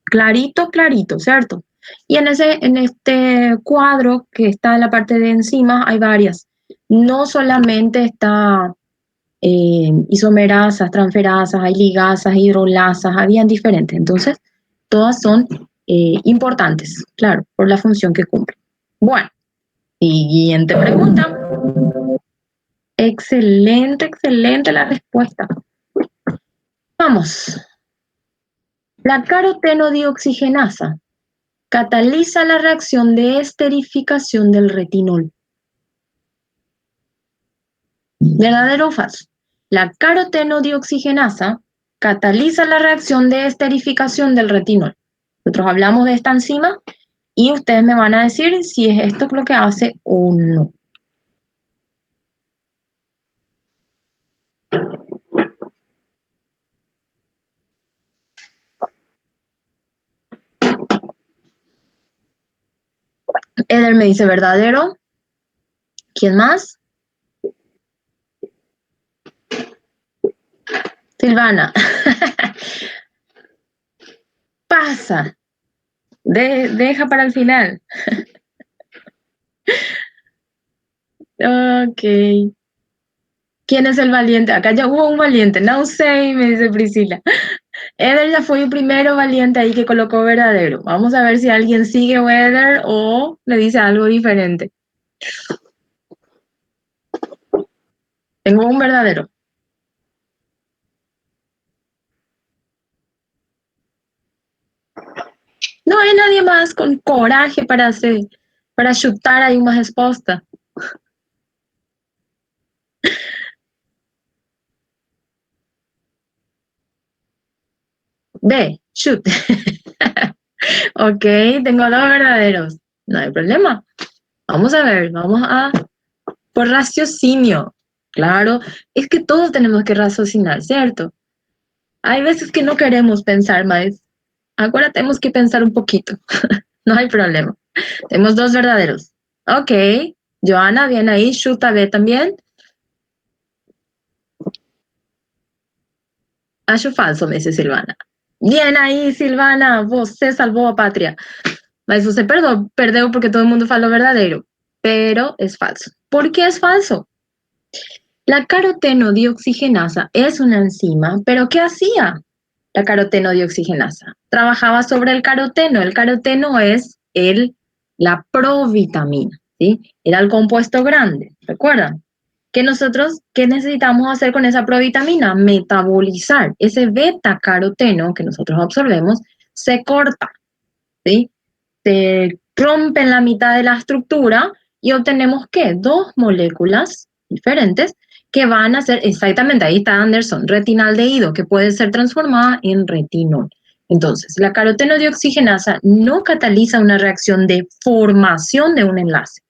Clarito, clarito, ¿cierto? Y en este cuadro que está en la parte de encima hay varias. No solamente está isomerasas, transferasas, hay ligasas, hidrolasas, habían diferentes. Entonces, todas son importantes, claro, por la función que cumplen. Bueno, siguiente pregunta. Excelente, excelente la respuesta. Vamos. La carotenodioxigenasa cataliza la reacción de esterificación del retinol. ¿Verdadero o falso? La carotenodioxigenasa cataliza la reacción de esterificación del retinol. Nosotros hablamos de esta enzima y ustedes me van a decir si es esto lo que hace o no. Eder me dice verdadero. ¿Quién más? Silvana. Pasa. Deja para el final. Ok. ¿Quién es el valiente? Acá ya hubo un valiente. No sé, me dice Priscila. Eder ya fue el primero valiente ahí que colocó verdadero. Vamos a ver si alguien sigue Eder o le dice algo diferente. Tengo un verdadero. No hay nadie más con coraje para chutar ahí una respuesta. B, shoot. Ok, tengo 2 verdaderos. No hay problema. Vamos a ver, por raciocinio. Claro, es que todos tenemos que raciocinar, ¿cierto? Hay veces que no queremos pensar más. Ahora tenemos que pensar un poquito. No hay problema. Tenemos 2 verdaderos. Ok, Joana, bien ahí. Chuta B también. Acho falso, me dice Silvana. Bien ahí, Silvana. Você salvou a pátria. Mas você perdeu porque todo el mundo faló verdadero. Pero es falso. ¿Por qué es falso? La carotenodioxigenasa es una enzima, pero ¿qué hacía la carotenodioxigenasa? Trabajaba sobre el caroteno. El caroteno es la provitamina, ¿sí? Era el compuesto grande, ¿recuerdan? ¿Qué necesitamos hacer con esa provitamina? Metabolizar. Ese beta-caroteno que nosotros absorbemos se corta, ¿sí? Se rompe en la mitad de la estructura y obtenemos, ¿qué? Dos moléculas diferentes que van a ser, exactamente, ahí está Anderson, retinaldehído, que puede ser transformada en retinol. Entonces, la carotenodioxigenasa no cataliza una reacción de formación de un enlace,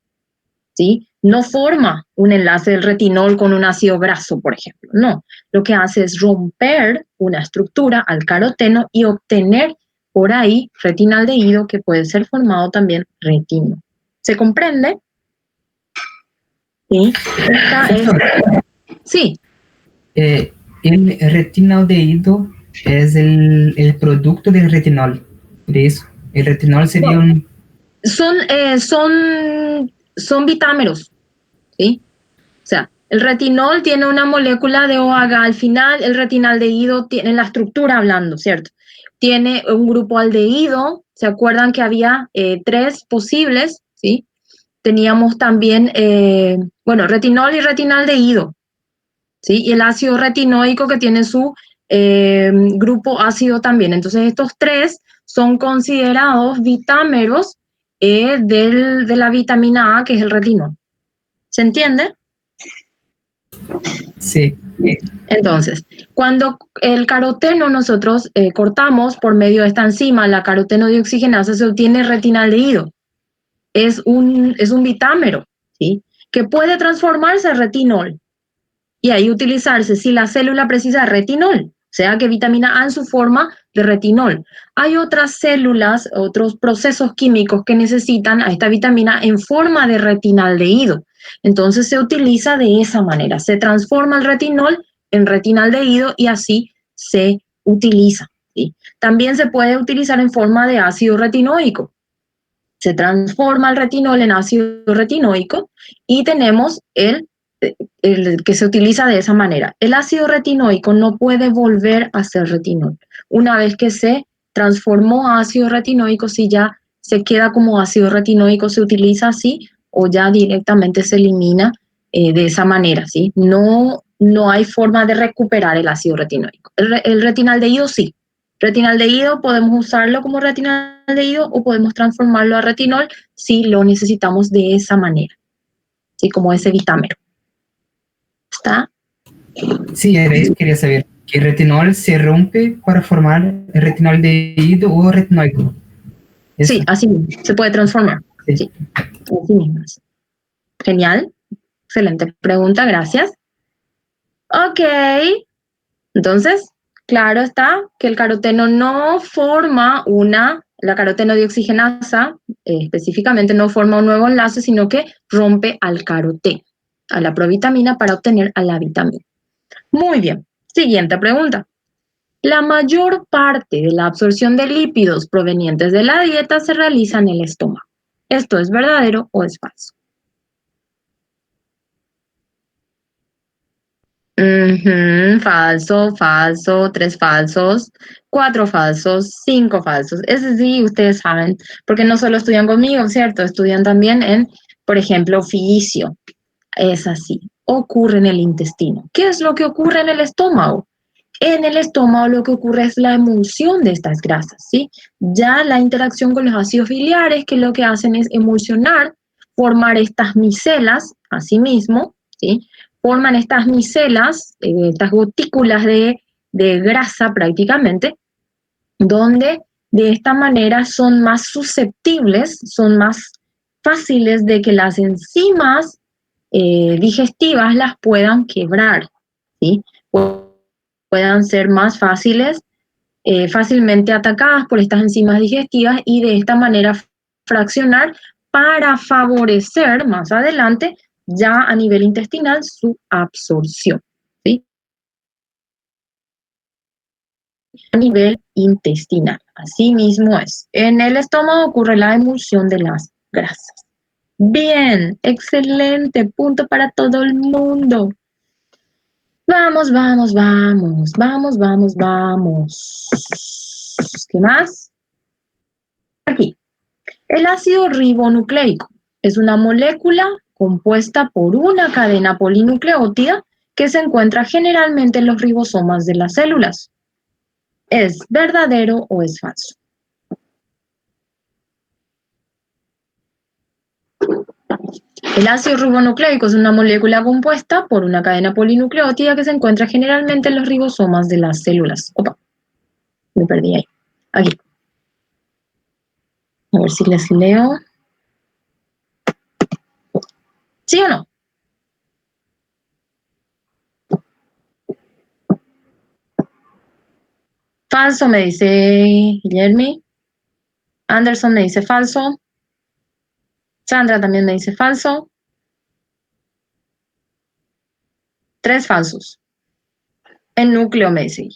¿sí? No forma un enlace del retinol con un ácido graso, por ejemplo. No, lo que hace es romper una estructura al caroteno y obtener por ahí retinaldehído, que puede ser formado también retinol. ¿Se comprende? Sí. Esta es... Sí. El retinaldehído es el producto del retinol. De eso, el retinol sería un... Son bitámeros, ¿sí? O sea, el retinol tiene una molécula de OH al final, el retinaldehído tiene la estructura hablando, ¿cierto? Tiene un grupo aldehído, ¿se acuerdan que había 3 posibles, ¿sí? Teníamos también, retinol y retinaldehído, ¿sí? Y el ácido retinoico que tiene su grupo ácido también. Entonces, estos 3 son considerados bitámeros de la vitamina A, que es el retinol. ¿Se entiende? Sí. Entonces, cuando el caroteno nosotros cortamos por medio de esta enzima, la carotenodioxigenasa, se obtiene retinaldehído. Es un bitámero, ¿sí? Que puede transformarse en retinol y ahí utilizarse si la célula precisa retinol, o sea que vitamina A en su forma de retinol. Hay otras células, otros procesos químicos que necesitan a esta vitamina en forma de retinaldehído. Entonces se utiliza de esa manera, se transforma el retinol en retinaldehído y así se utiliza, ¿sí? También se puede utilizar en forma de ácido retinoico. Se transforma el retinol en ácido retinoico y tenemos el que se utiliza de esa manera. El ácido retinoico no puede volver a ser retinol. Una vez que se transformó a ácido retinoico, si ya se queda como ácido retinoico, se utiliza así o ya directamente se elimina de esa manera, ¿sí? No hay forma de recuperar el ácido retinoico. El retinaldehído sí. Retinaldehído podemos usarlo como retinaldehído o podemos transformarlo a retinol si lo necesitamos de esa manera, ¿sí? Como ese bitámero. ¿Está? Sí, era eso que quería saber. Que el retinol se rompe para formar el retinaldehído o retinoico. Eso. Sí, así mismo. Se puede transformar. Sí. Sí, así mismo. Genial. Excelente pregunta, gracias. Ok. Entonces, claro está que el caroteno no forma la carotenodioxigenasa específicamente no forma un nuevo enlace, sino que rompe al caroteno, a la provitamina para obtener a la vitamina. Muy bien. Siguiente pregunta. La mayor parte de la absorción de lípidos provenientes de la dieta se realiza en el estómago. ¿Esto es verdadero o es falso? Falso, falso, 3 falsos, 4 falsos, 5 falsos. Ese sí, ustedes saben, porque no solo estudian conmigo, ¿cierto? Estudian también en, por ejemplo, oficio. Es así. Ocurre en el intestino. ¿Qué es lo que ocurre en el estómago? En el estómago lo que ocurre es la emulsión de estas grasas, ¿sí? Ya la interacción con los ácidos biliares, que lo que hacen es emulsionar, formar estas micelas, asimismo, ¿sí? Forman estas micelas, estas gotículas de grasa prácticamente, donde de esta manera son más susceptibles, son más fáciles de que las enzimas digestivas las puedan quebrar, ¿sí? Puedan ser más fácilmente atacadas por estas enzimas digestivas y de esta manera fraccionar para favorecer más adelante ya a nivel intestinal su absorción, ¿sí? A nivel intestinal, así mismo es. En el estómago ocurre la emulsión de las grasas. Bien, excelente, punto para todo el mundo. Vamos, vamos, vamos, vamos, vamos, vamos. ¿Qué más? Aquí. El ácido ribonucleico es una molécula compuesta por una cadena polinucleótida que se encuentra generalmente en los ribosomas de las células. ¿Es verdadero o es falso? El ácido ribonucleico es una molécula compuesta por una cadena polinucleótida que se encuentra generalmente en los ribosomas de las células. Opa, me perdí ahí. Aquí. A ver si les leo. ¿Sí o no? Falso, me dice Guillermo. Anderson me dice falso. Sandra también me dice falso. 3 falsos. El núcleo me dice.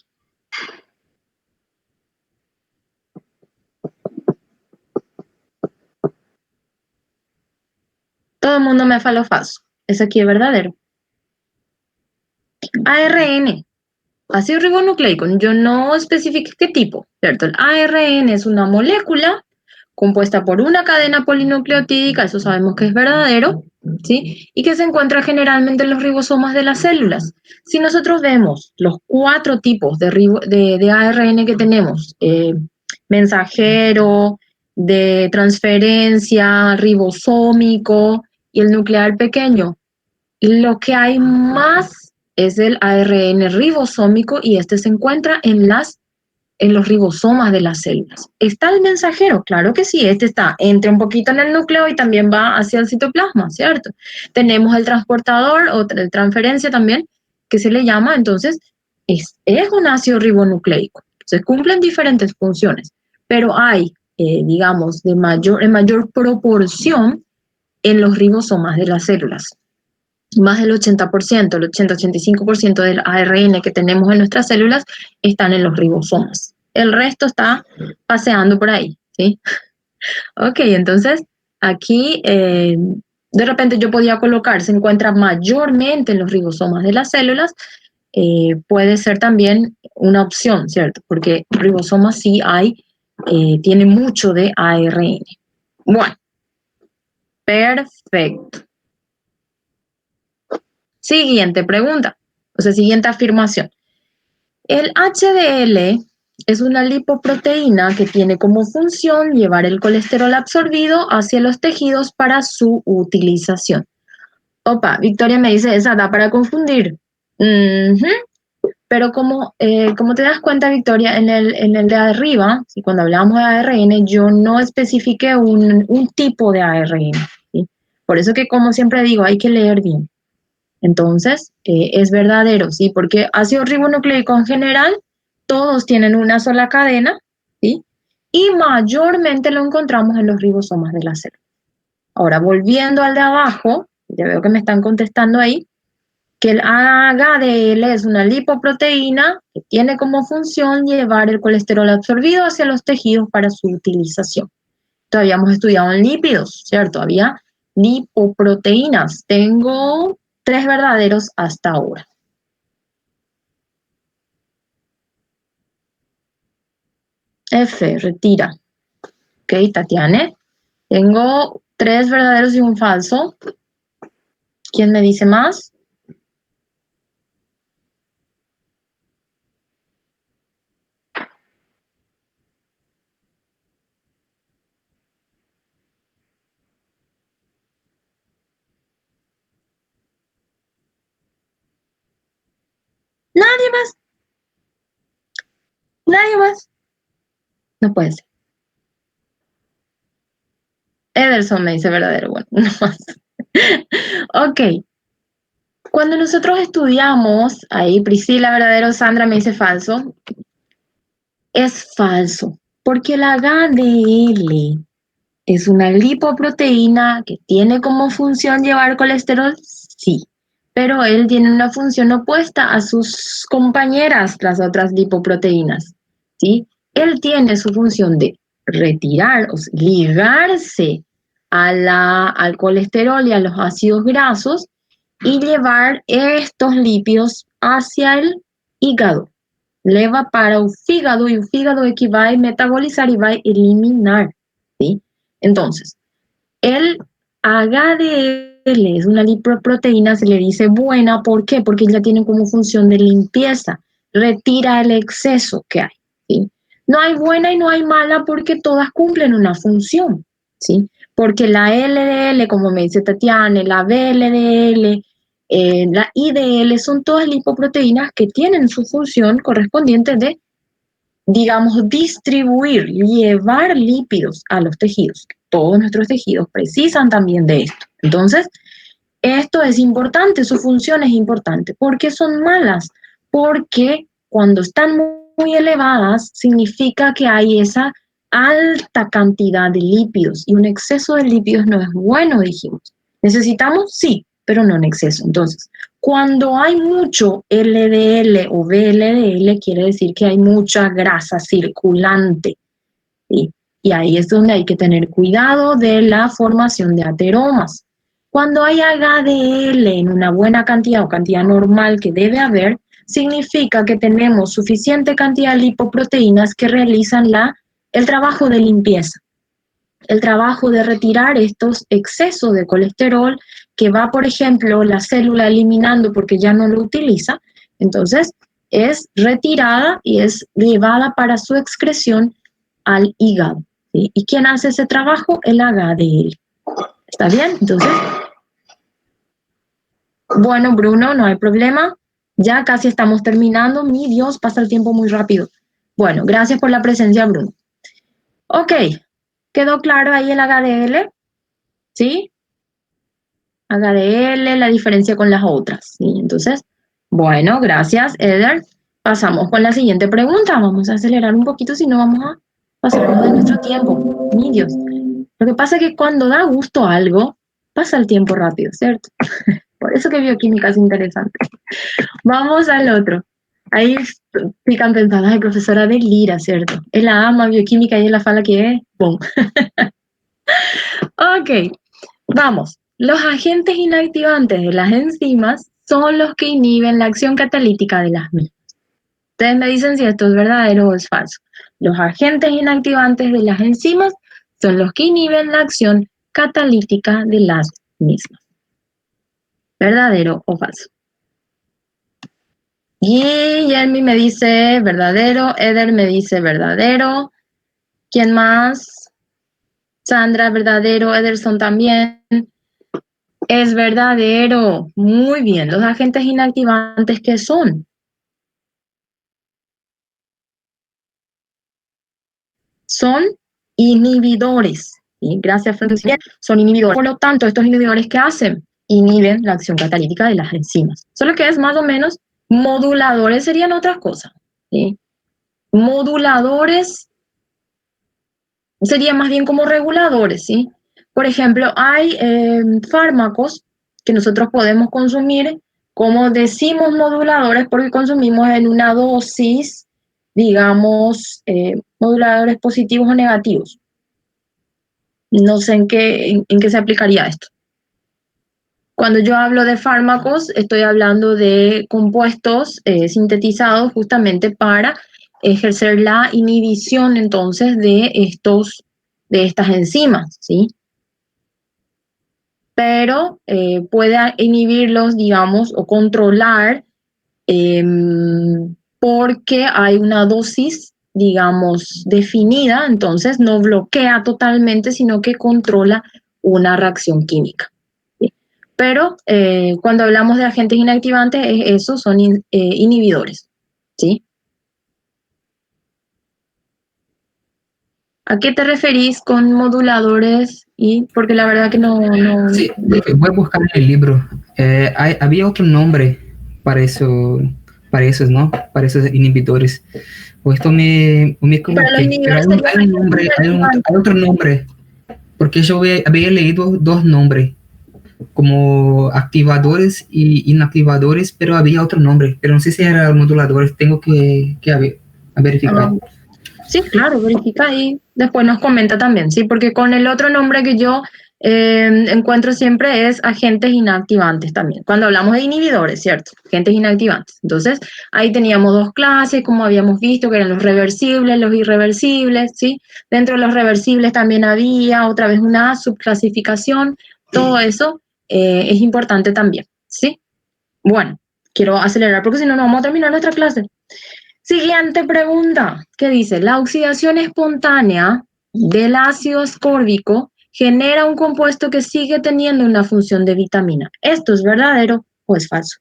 Todo el mundo me faló falso. Ese aquí es verdadero. ARN. Ácido ribonucleico. Yo no especifique qué tipo, ¿cierto? El ARN es una molécula compuesta por una cadena polinucleotídica, eso sabemos que es verdadero, ¿sí? Y que se encuentra generalmente en los ribosomas de las células. Si nosotros vemos los 4 tipos de ARN que tenemos, mensajero, de transferencia, ribosómico y el nuclear pequeño, lo que hay más es el ARN ribosómico y este se encuentra en los ribosomas de las células. ¿Está el mensajero? Claro que sí, este entra un poquito en el núcleo y también va hacia el citoplasma, ¿cierto? Tenemos el transportador o de transferencia también, que se le llama, entonces, es un ácido ribonucleico. Se cumplen diferentes funciones, pero hay, digamos, en mayor proporción en los ribosomas de las células. Más del 80%, el 80-85% del ARN que tenemos en nuestras células están en los ribosomas. El resto está paseando por ahí, ¿sí? Ok, entonces aquí de repente yo podía colocar, se encuentra mayormente en los ribosomas de las células, puede ser también una opción, ¿cierto? Porque ribosomas sí hay, tiene mucho de ARN. Bueno, perfecto. Siguiente pregunta, o sea, siguiente afirmación. El HDL es una lipoproteína que tiene como función llevar el colesterol absorbido hacia los tejidos para su utilización. Opa, Victoria me dice, esa da para confundir. Pero como te das cuenta, Victoria, en el de arriba, ¿sí? Cuando hablábamos de ARN, yo no especifiqué un tipo de ARN. ¿Sí? Por eso que, como siempre digo, hay que leer bien. Entonces, es verdadero, ¿sí? Porque ácido ribonucleico en general, todos tienen una sola cadena, ¿sí? Y mayormente lo encontramos en los ribosomas de la célula. Ahora, volviendo al de abajo, ya veo que me están contestando ahí, que el HDL es una lipoproteína que tiene como función llevar el colesterol absorbido hacia los tejidos para su utilización. Todavía hemos estudiado en lípidos, ¿cierto? Había lipoproteínas. Tengo 3 verdaderos hasta ahora. F, retira. Ok, Tatiane. Tengo 3 verdaderos y un falso. ¿Quién me dice más? Nadie más. Nadie más. No puede ser. Ederson me dice verdadero. Bueno, no más. Ok. Cuando nosotros estudiamos, ahí Priscila verdadero, Sandra me dice falso. Es falso, porque la HDL es una lipoproteína que tiene como función llevar colesterol, sí, pero él tiene una función opuesta a sus compañeras, las otras lipoproteínas, ¿sí? Él tiene su función de retirar, o sea, ligarse al colesterol y a los ácidos grasos y llevar estos lípidos hacia el hígado. Leva para el fígado y el fígado es que va a metabolizar y va a eliminar, ¿sí? Entonces, el HDL es una lipoproteína, se le dice buena. ¿Por qué? Porque ella tiene como función de limpieza, retira el exceso que hay, ¿sí? No hay buena y no hay mala porque todas cumplen una función, ¿sí? Porque la LDL, como me dice Tatiana, la VLDL, la IDL, son todas lipoproteínas que tienen su función correspondiente de, digamos, distribuir, llevar lípidos a los tejidos. Todos nuestros tejidos precisan también de esto. Entonces, esto es importante, su función es importante. ¿Por qué son malas? Porque cuando están muy elevadas, significa que hay esa alta cantidad de lípidos y un exceso de lípidos no es bueno, dijimos. ¿Necesitamos? Sí, pero no en exceso. Entonces, cuando hay mucho LDL o VLDL, quiere decir que hay mucha grasa circulante, ¿sí? Y ahí es donde hay que tener cuidado de la formación de ateromas. Cuando hay HDL en una buena cantidad o cantidad normal que debe haber, significa que tenemos suficiente cantidad de lipoproteínas que realizan el trabajo de limpieza, el trabajo de retirar estos excesos de colesterol que va, por ejemplo, la célula eliminando porque ya no lo utiliza. Entonces, es retirada y es llevada para su excreción al hígado, ¿sí? ¿Y quién hace ese trabajo? El HDL. ¿Está bien? Entonces, bueno, Bruno, no hay problema. Ya casi estamos terminando. Mi Dios, pasa el tiempo muy rápido. Bueno, gracias por la presencia, Bruno. Ok, ¿quedó claro ahí el HDL? ¿Sí? HDL, la diferencia con las otras, ¿sí? Entonces, bueno, gracias, Eder. Pasamos con la siguiente pregunta. Vamos a acelerar un poquito, si no vamos a pasarnos de nuestro tiempo. Mi Dios. Lo que pasa es que cuando da gusto algo, pasa el tiempo rápido, ¿cierto? Por eso que bioquímica es interesante. Vamos al otro. Ahí pican pensando, ay, profesora de Lira, ¿cierto? Es la ama bioquímica y es la fala que es. ¡Bum! Ok, vamos. Los agentes inactivantes de las enzimas son los que inhiben la acción catalítica de las mismas. Ustedes me dicen si esto es verdadero o es falso. Los agentes inactivantes de las enzimas son los que inhiben la acción catalítica de las mismas. ¿Verdadero o falso? Guillermo me dice verdadero, Eder me dice verdadero. ¿Quién más? Sandra, verdadero, Ederson también. Es verdadero. Muy bien. Los agentes inactivantes, ¿qué son? Son inhibidores. ¿Sí? Gracias, Francisco. Son inhibidores. Por lo tanto, estos inhibidores, ¿qué hacen? Inhiben la acción catalítica de las enzimas. Solo que es más o menos moduladores serían otras cosas, ¿sí? Moduladores serían más bien como reguladores, ¿sí? Por ejemplo, hay fármacos que nosotros podemos consumir, como decimos moduladores, porque consumimos en una dosis, digamos, moduladores positivos o negativos. No sé en qué se aplicaría esto. Cuando yo hablo de fármacos, estoy hablando de compuestos sintetizados justamente para ejercer la inhibición entonces de estas enzimas, ¿sí? Pero puede inhibirlos, digamos, o controlar porque hay una dosis, digamos, definida, entonces no bloquea totalmente, sino que controla una reacción química. Pero cuando hablamos de agentes inactivantes, esos son inhibidores, ¿sí? ¿A qué te referís con moduladores? Porque la verdad que no... Sí, voy a buscar en el libro. Había otro nombre para eso, para esos, ¿no? Para esos inhibidores. O esto me equivoqué. Pero hay un nombre, hay otro nombre. Porque yo había leído dos nombres, como activadores y inactivadores, pero había otro nombre. Pero no sé si eran moduladores. Tengo que verificar. Sí, claro, verifica y después nos comenta también, ¿sí? Porque con el otro nombre que yo encuentro siempre es agentes inactivantes también. Cuando hablamos de inhibidores, ¿cierto? Agentes inactivantes. Entonces, ahí teníamos dos clases, como habíamos visto, que eran los reversibles, los irreversibles, ¿sí? Dentro de los reversibles también había otra vez una subclasificación. Todo eso es importante también, ¿sí? Bueno, quiero acelerar porque si no, no vamos a terminar nuestra clase. Siguiente pregunta, ¿qué dice? La oxidación espontánea del ácido ascórbico genera un compuesto que sigue teniendo una función de vitamina. ¿Esto es verdadero o es falso?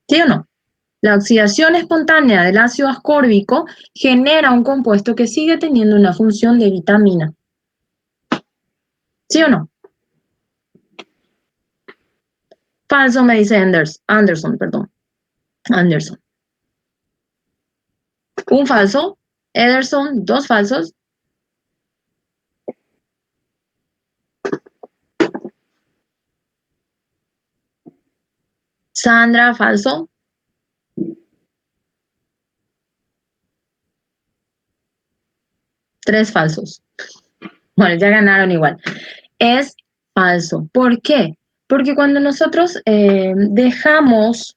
¿Sí o no? La oxidación espontánea del ácido ascórbico genera un compuesto que sigue teniendo una función de vitamina. ¿Sí o no? Falso, me dice Anderson, perdón. Anderson. Un falso. Ederson, dos falsos. Sandra, falso. Tres falsos. Bueno, ya ganaron igual. Es falso. ¿Por qué? Porque cuando nosotros dejamos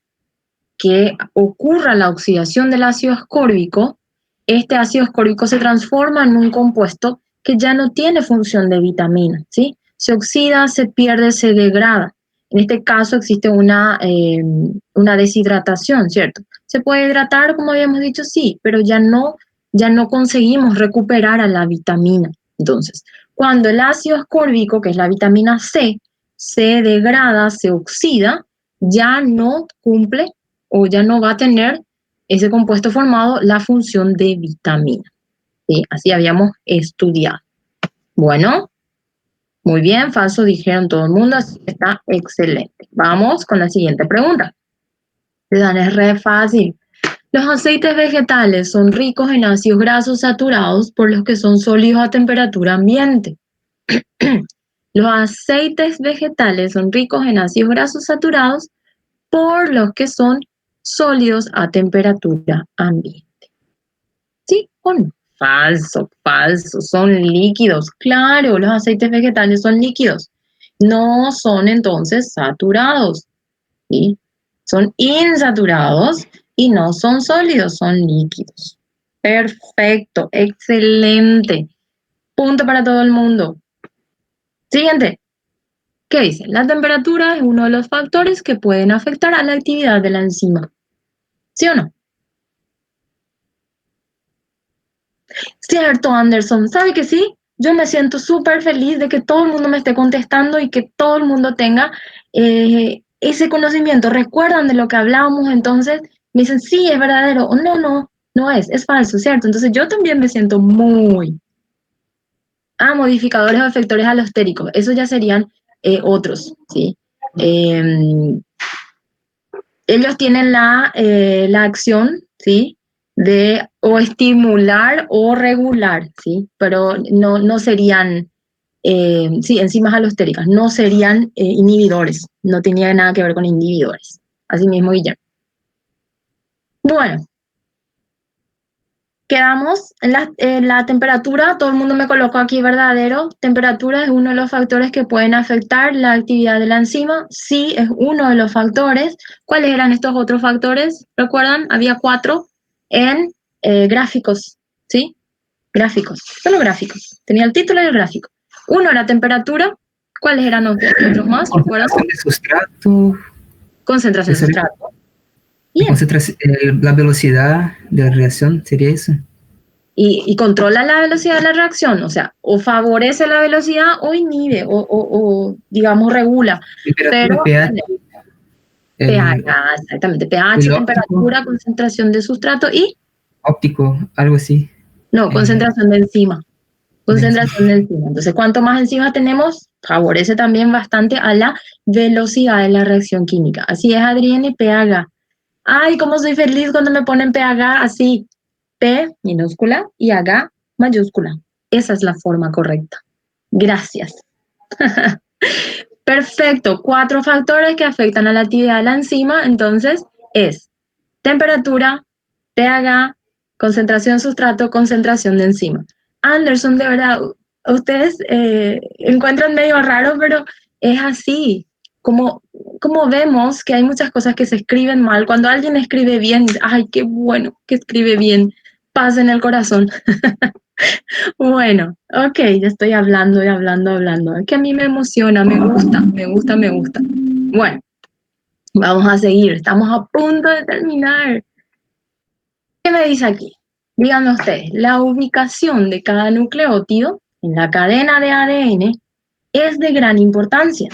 que ocurra la oxidación del ácido ascórbico, este ácido ascórbico se transforma en un compuesto que ya no tiene función de vitamina, ¿sí? Se oxida, se pierde, se degrada. En este caso existe una deshidratación, ¿cierto? ¿Se puede hidratar, como habíamos dicho? Sí, pero ya no conseguimos recuperar a la vitamina. Entonces, cuando el ácido ascórbico, que es la vitamina C, se degrada, se oxida, ya no cumple o ya no va a tener ese compuesto formado la función de vitamina. ¿Sí? Así habíamos estudiado. Bueno, muy bien, falso dijeron todo el mundo, así que está excelente. Vamos con la siguiente pregunta. Es re fácil. Los aceites vegetales son ricos en ácidos grasos saturados por los que son sólidos a temperatura ambiente. Los aceites vegetales son ricos en ácidos grasos saturados por los que son sólidos a temperatura ambiente. ¿Sí o no? Falso, falso. Son líquidos. Claro, los aceites vegetales son líquidos. No son entonces saturados. ¿Sí? Son insaturados y no son sólidos, son líquidos. Perfecto, excelente. Punto para todo el mundo. Siguiente. ¿Qué dice? La temperatura es uno de los factores que pueden afectar a la actividad de la enzima. ¿Sí o no? Cierto, Anderson. ¿Sabe que sí? Yo me siento súper feliz de que todo el mundo me esté contestando y que todo el mundo tenga ese conocimiento. ¿Recuerdan de lo que hablábamos? Entonces me dicen, sí, es verdadero. O no es falso, ¿cierto? Entonces yo también me siento muy... modificadores o efectores alostéricos. Esos ya serían otros, ¿sí? Ellos tienen la acción, ¿sí? De o estimular o regular, ¿sí? Pero no serían, sí, enzimas alostéricas, no serían inhibidores, no tenía nada que ver con inhibidores. Así mismo, Guillermo. Bueno, quedamos en la temperatura, todo el mundo me colocó aquí verdadero. Temperatura es uno de los factores que pueden afectar la actividad de la enzima. Sí, es uno de los factores. ¿Cuáles eran estos otros factores? ¿Recuerdan? Había 4 en gráficos, ¿sí? Gráficos, solo gráficos. Tenía el título y el gráfico. Uno era temperatura. ¿Cuáles eran otros más? ¿Recuerdan? Concentración de sustrato. Concentración de sustrato. Bien. La velocidad de la reacción sería eso. Y controla la velocidad de la reacción, o sea, o favorece la velocidad o inhibe, o digamos, regula. Pero pH. pH, exactamente, pH, temperatura, concentración de sustrato y... Óptico, algo así. No, concentración de enzima. Concentración de enzima. Entonces, cuanto más enzimas tenemos, favorece también bastante a la velocidad de la reacción química. Así es, Adriana, y pH. Ay, cómo soy feliz cuando me ponen pH así. P minúscula y H mayúscula. Esa es la forma correcta. Gracias. Perfecto. 4 factores que afectan a la actividad de la enzima. Entonces, es temperatura, pH, concentración sustrato, concentración de enzima. Anderson, de verdad, ustedes encuentran medio raro, pero es así. Como vemos que hay muchas cosas que se escriben mal. Cuando alguien escribe bien, ay, qué bueno que escribe bien. Paz en el corazón. Bueno. Bueno, ok, ya estoy hablando y hablando, hablando. Es que a mí me emociona, me gusta, me gusta, me gusta. Bueno, vamos a seguir, estamos a punto de terminar. ¿Qué me dice aquí? Díganme ustedes, la ubicación de cada nucleótido en la cadena de ADN es de gran importancia,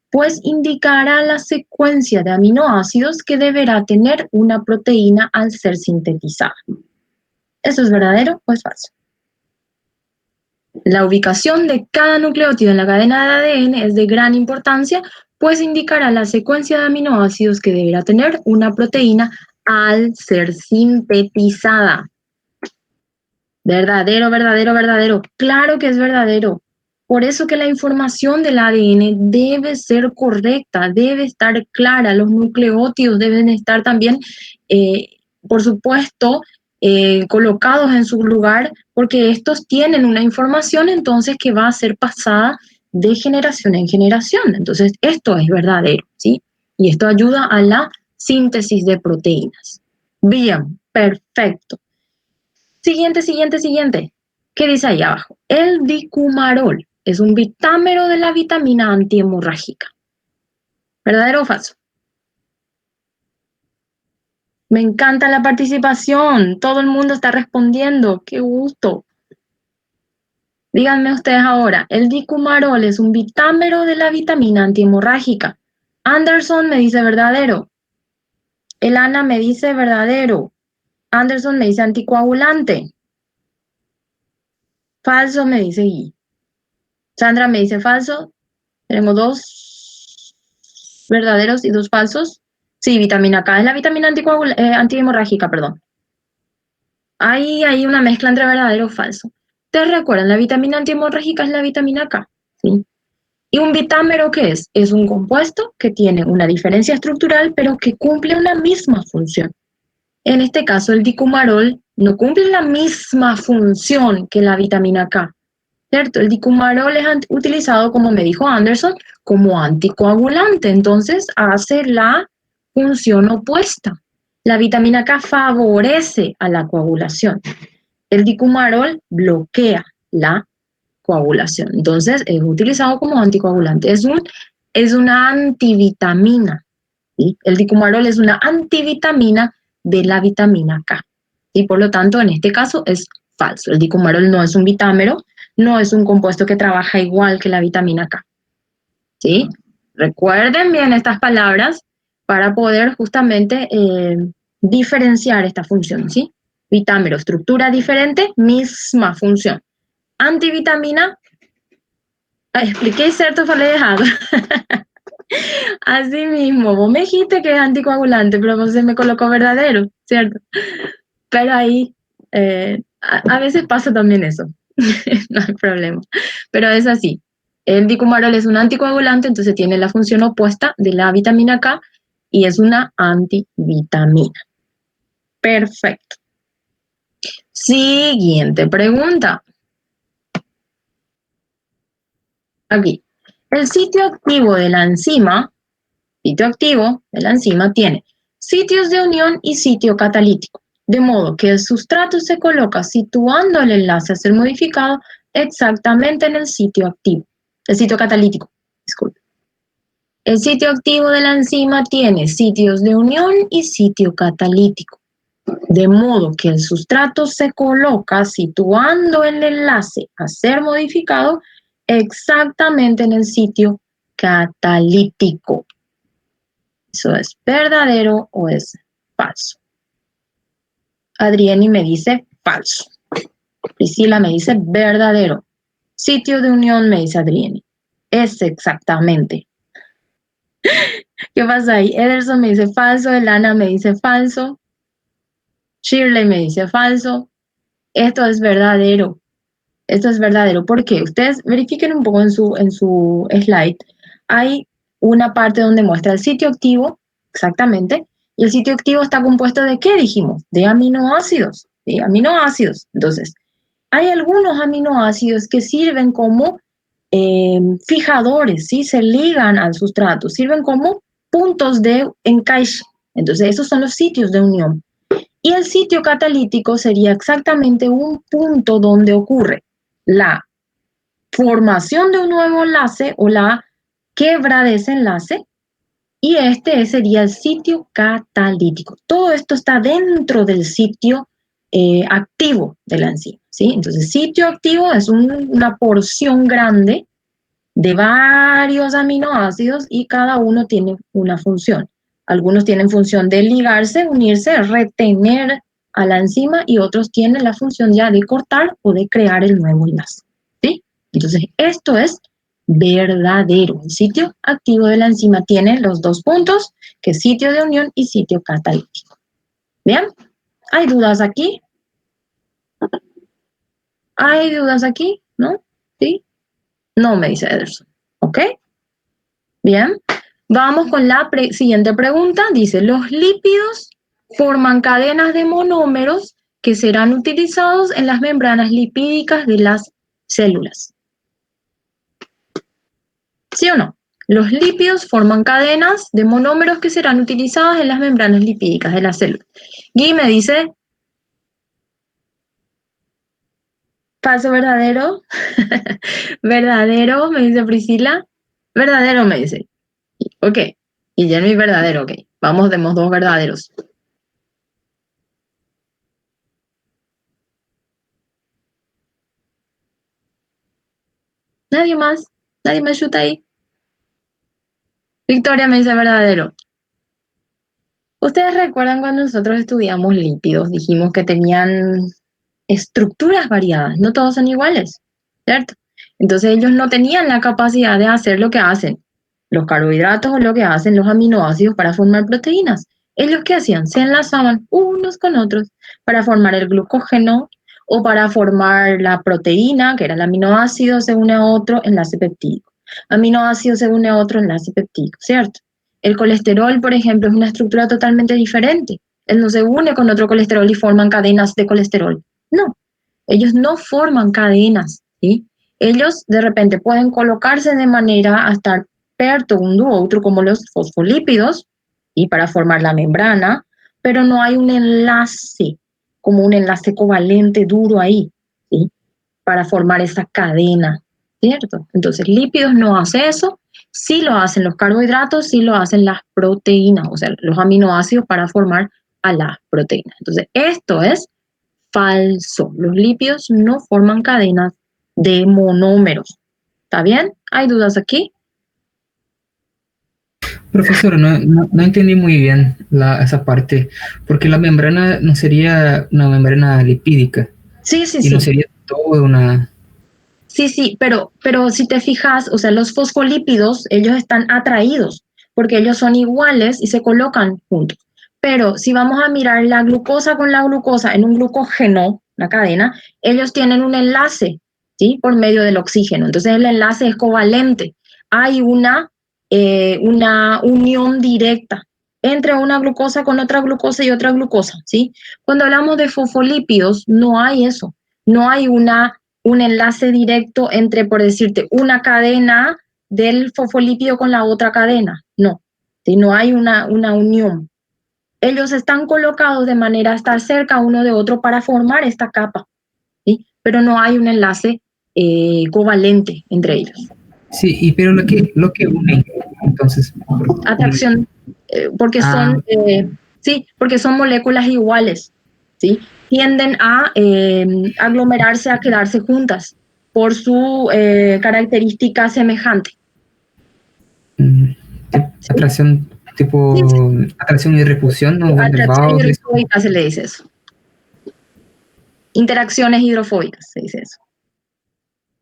pues indicará la secuencia de aminoácidos que deberá tener una proteína al ser sintetizada. ¿Eso es verdadero o es falso? La ubicación de cada nucleótido en la cadena de ADN es de gran importancia, pues indicará la secuencia de aminoácidos que deberá tener una proteína al ser sintetizada. Verdadero, verdadero, verdadero. Claro que es verdadero. Por eso que la información del ADN debe ser correcta, debe estar clara. Los nucleótidos deben estar también, por supuesto, colocados en su lugar, porque estos tienen una información entonces que va a ser pasada de generación en generación. Entonces, esto es verdadero, ¿sí? Y esto ayuda a la síntesis de proteínas. Bien, perfecto. Siguiente, siguiente, siguiente. ¿Qué dice ahí abajo? El dicumarol es un vitámero de la vitamina antihemorrágica. ¿Verdadero o falso? Me encanta la participación. Todo el mundo está respondiendo. ¡Qué gusto! Díganme ustedes ahora. El dicumarol es un vitámero de la vitamina antihemorrágica. Anderson me dice verdadero. Elana me dice verdadero. Anderson me dice anticoagulante. Falso me dice Gui. Sandra me dice falso. Tenemos 2 verdaderos y 2 falsos. Sí, vitamina K es la vitamina antihemorrágica, perdón. Hay una mezcla entre verdadero y falso. ¿Te recuerdan? La vitamina antihemorrágica es la vitamina K, ¿sí? ¿Y un vitámero qué es? Es un compuesto que tiene una diferencia estructural, pero que cumple una misma función. En este caso, el dicumarol no cumple la misma función que la vitamina K, ¿cierto? El dicumarol es utilizado, como me dijo Anderson, como anticoagulante, entonces hace la función opuesta. La vitamina K favorece a la coagulación. El dicumarol bloquea la coagulación, entonces es utilizado como anticoagulante. Es una antivitamina, ¿sí? El dicumarol es una antivitamina de la vitamina K, y por lo tanto en este caso es falso. El dicumarol no es un vitámero, no es un compuesto que trabaja igual que la vitamina K, ¿sí? Recuerden bien estas palabras para poder justamente diferenciar esta función, ¿sí? Vitámero, estructura diferente, misma función. Antivitamina, expliqué cierto o falei errado. Así mismo, vos me dijiste que es anticoagulante, pero vos se me colocó verdadero, ¿cierto? Pero ahí a veces pasa también eso, no hay problema. Pero es así, el dicumarol es un anticoagulante, entonces tiene la función opuesta de la vitamina K y es una antivitamina. Perfecto. Siguiente pregunta. Aquí, el sitio activo de la enzima tiene sitios de unión y sitio catalítico, de modo que el sustrato se coloca situando el enlace a ser modificado exactamente en el sitio activo, el sitio catalítico, disculpe. El sitio activo de la enzima tiene sitios de unión y sitio catalítico, de modo que el sustrato se coloca situando el enlace a ser modificado exactamente en el sitio catalítico. ¿Eso es verdadero o es falso? Adrieni me dice falso. Priscila me dice verdadero. Sitio de unión me dice Adrieni. Es exactamente. ¿Qué pasa ahí? Ederson me dice falso, Elana me dice falso, Shirley me dice falso. Esto es verdadero. Esto es verdadero. ¿Por qué? Ustedes verifiquen un poco en su slide. Hay una parte donde muestra el sitio activo, exactamente, y el sitio activo está compuesto ¿de qué dijimos? De aminoácidos, ¿sí? Aminoácidos. Entonces, hay algunos aminoácidos que sirven como fijadores, ¿sí? Se ligan al sustrato, sirven como puntos de encaixe. Entonces, esos son los sitios de unión. Y el sitio catalítico sería exactamente un punto donde ocurre la formación de un nuevo enlace o la quiebra de ese enlace, y este sería el sitio catalítico. Todo esto está dentro del sitio activo de la enzima, ¿sí? Entonces, sitio activo es una porción grande de varios aminoácidos y cada uno tiene una función. Algunos tienen función de ligarse, unirse, retener a la enzima, y otros tienen la función ya de cortar o de crear el nuevo enlace, ¿sí? Entonces, esto es verdadero. El sitio activo de la enzima tiene los dos puntos, que es sitio de unión y sitio catalítico. ¿Bien? ¿Hay dudas aquí? ¿Hay dudas aquí? ¿No? ¿Sí? No, me dice Ederson. ¿Ok? Bien. Vamos con la siguiente pregunta. Dice, los lípidos forman cadenas de monómeros que serán utilizados en las membranas lipídicas de las células. ¿Sí o no? Los lípidos forman cadenas de monómeros que serán utilizadas en las membranas lipídicas de las células. Gui me dice, ¿falso verdadero? ¿Verdadero? Me dice Priscila. Verdadero, me dice. Ok. Y Jeremy, verdadero, ok. Vamos, demos dos verdaderos. Nadie más chuta ahí. Victoria me dice verdadero. ¿Ustedes recuerdan cuando nosotros estudiamos lípidos? Dijimos que tenían estructuras variadas, no todos son iguales, ¿cierto? Entonces ellos no tenían la capacidad de hacer lo que hacen los carbohidratos o lo que hacen los aminoácidos para formar proteínas. Ellos, ¿qué hacían? Se enlazaban unos con otros para formar el glucógeno o para formar la proteína, que era el aminoácido, se une a otro enlace peptídico. Aminoácido se une a otro enlace peptídico, ¿cierto? El colesterol, por ejemplo, es una estructura totalmente diferente. Él no se une con otro colesterol y forman cadenas de colesterol. No, ellos no forman cadenas, ¿sí? Ellos de repente pueden colocarse de manera a estar perto un do otro, como los fosfolípidos, y para formar la membrana, pero no hay un enlace, como un enlace covalente duro ahí, ¿sí? Para formar esa cadena, ¿cierto? Entonces, lípidos no hace eso, sí lo hacen los carbohidratos, sí lo hacen las proteínas, o sea, los aminoácidos para formar a las proteínas. Entonces, esto es falso. Los lípidos no forman cadenas de monómeros. ¿Está bien? ¿Hay dudas aquí? Profesor, no entendí muy bien esa parte, porque la membrana no sería una membrana lipídica Sí, y no sería todo una... Sí, pero si te fijas, o sea, los fosfolípidos, ellos están atraídos porque ellos son iguales y se colocan juntos. Pero si vamos a mirar la glucosa con la glucosa en un glucógeno, una cadena, ellos tienen un enlace, ¿sí? Por medio del oxígeno. Entonces el enlace es covalente. Hay una unión directa entre una glucosa con otra glucosa y otra glucosa, ¿sí? Cuando hablamos de fosfolípidos, no hay eso. No hay un enlace directo entre, por decirte, una cadena del fosfolípido con la otra cadena. No, ¿sí? No hay una unión. Ellos están colocados de manera a estar cerca uno de otro para formar esta capa, ¿sí? Pero no hay un enlace covalente entre ellos. Sí, pero lo que une, entonces... Atracción, porque porque son moléculas iguales, ¿sí? Tienden a aglomerarse, a quedarse juntas por su característica semejante. Atracción tipo... Sí. Atracción y repulsión, ¿no? Atracción hidrofóbica se le dice eso. Interacciones hidrofóbicas se dice eso.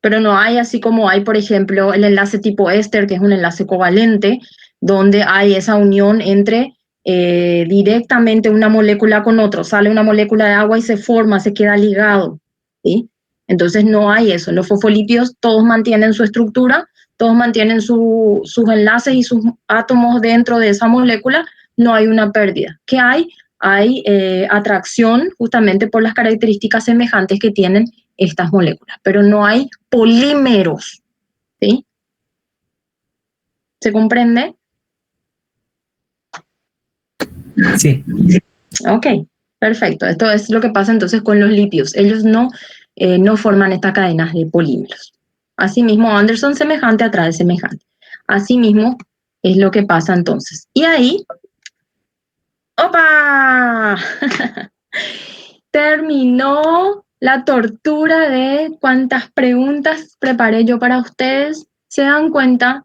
Pero no hay así como hay, por ejemplo, el enlace tipo éster, que es un enlace covalente, donde hay esa unión entre directamente una molécula con otro. Sale una molécula de agua y se forma, se queda ligado, ¿sí? Entonces no hay eso. Los fosfolípidos todos mantienen su estructura, todos mantienen sus enlaces y sus átomos dentro de esa molécula, no hay una pérdida. ¿Qué hay? Hay atracción justamente por las características semejantes que tienen estas moléculas, pero no hay polímeros, ¿sí? ¿Se comprende? Sí. Ok, perfecto. Esto es lo que pasa entonces con los lípidos. Ellos no no forman estas cadenas de polímeros. Asimismo, Anderson semejante atrae semejante. Asimismo, es lo que pasa entonces. Y ahí, ¡opa! Terminó la tortura de cuántas preguntas preparé yo para ustedes. ¿Se dan cuenta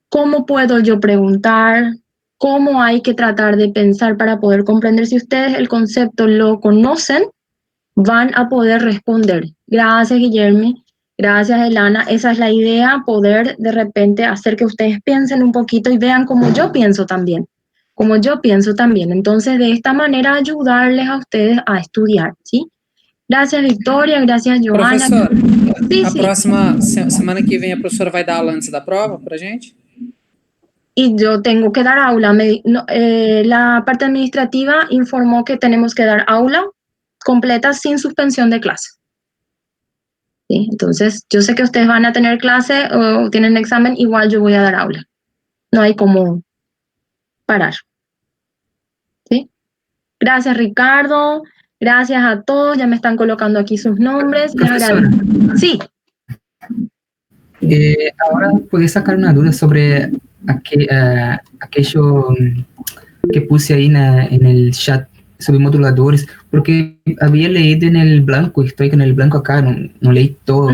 cómo puedo yo preguntar? ¿Cómo hay que tratar de pensar para poder comprender? Si ustedes el concepto lo conocen, van a poder responder. Gracias, Guillermo. Gracias, Elana. Esa es la idea, poder de repente hacer que ustedes piensen un poquito y vean como yo pienso también. Como yo pienso también. Entonces, de esta manera, ayudarles a ustedes a estudiar, ¿sí? Gracias, Victoria. Gracias, Joana. Professora, Sí, a sí. próxima semana que vem a professora vai dar aula antes da prova pra gente? Y yo tengo que dar aula. La parte administrativa informó que tenemos que dar aula completa sin suspensión de clase. ¿Sí? Entonces, yo sé que ustedes van a tener clase o tienen examen, igual yo voy a dar aula. No hay como parar. ¿Sí? Gracias, Ricardo. Gracias a todos. Ya me están colocando aquí sus nombres. Les Profesora, agradezco. Sí. ahora puedes sacar una duda sobre aquello que puse ahí en el chat sobre moduladores, porque había leído en el blanco, estoy con el blanco acá, no leí todo,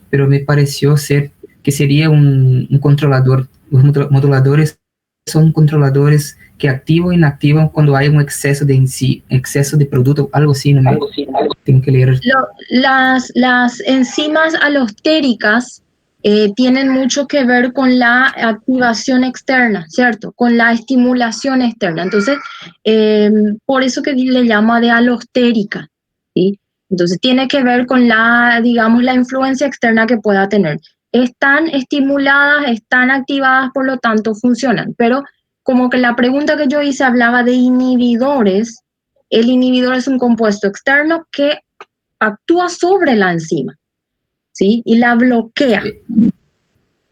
pero me pareció ser que sería un controlador. Los moduladores son controladores que activan e inactivan cuando hay un exceso de producto, algo así, no me tengo que leer. Las enzimas alostéricas tienen mucho que ver con la activación externa, ¿cierto? Con la estimulación externa. Entonces, por eso que le llama de alostérica, ¿sí? Entonces, tiene que ver con la, digamos, la influencia externa que pueda tener. Están estimuladas, están activadas, por lo tanto, funcionan. Pero como que la pregunta que yo hice hablaba de inhibidores. El inhibidor es un compuesto externo que actúa sobre la enzima, ¿sí? Y la bloquea.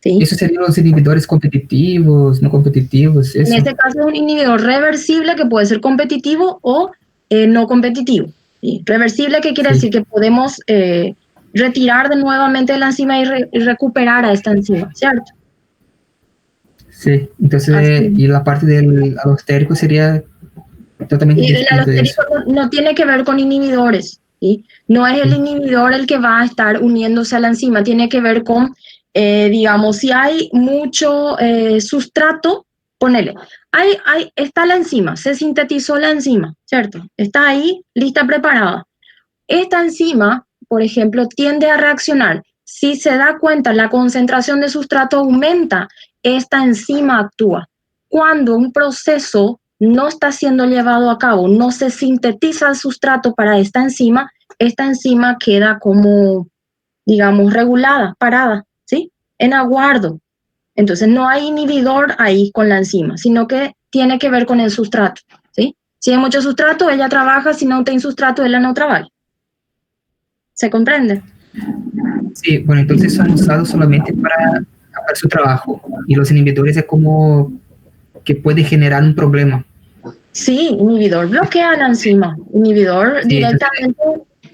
¿Sí? Eso serían los inhibidores competitivos, no competitivos. Eso. En este caso es un inhibidor reversible que puede ser competitivo o no competitivo. ¿Sí? Reversible, ¿qué quiere decir? Que podemos retirar de nuevamente la enzima y recuperar a esta enzima, ¿cierto? Sí, entonces, y la parte del alostérico sería totalmente el distinto de eso. alostérico no tiene que ver con inhibidores, ¿sí? No es el inhibidor el que va a estar uniéndose a la enzima, tiene que ver con, digamos, si hay mucho sustrato, ponele, está la enzima, se sintetizó la enzima, ¿cierto? Está ahí, lista, preparada. Esta enzima, por ejemplo, tiende a reaccionar. Si se da cuenta, la concentración de sustrato aumenta, esta enzima actúa. Cuando un proceso no está siendo llevado a cabo, no se sintetiza el sustrato para esta enzima queda como, digamos, regulada, parada, ¿sí? En aguardo. Entonces no hay inhibidor ahí con la enzima, sino que tiene que ver con el sustrato, ¿sí? Si hay mucho sustrato, ella trabaja, si no tiene sustrato, ella no trabaja. ¿Se comprende? Sí, bueno, entonces son usados solamente para su trabajo. Y los inhibidores es como que puede generar un problema. Sí, inhibidor bloquea la enzima. Inhibidor Sí, directamente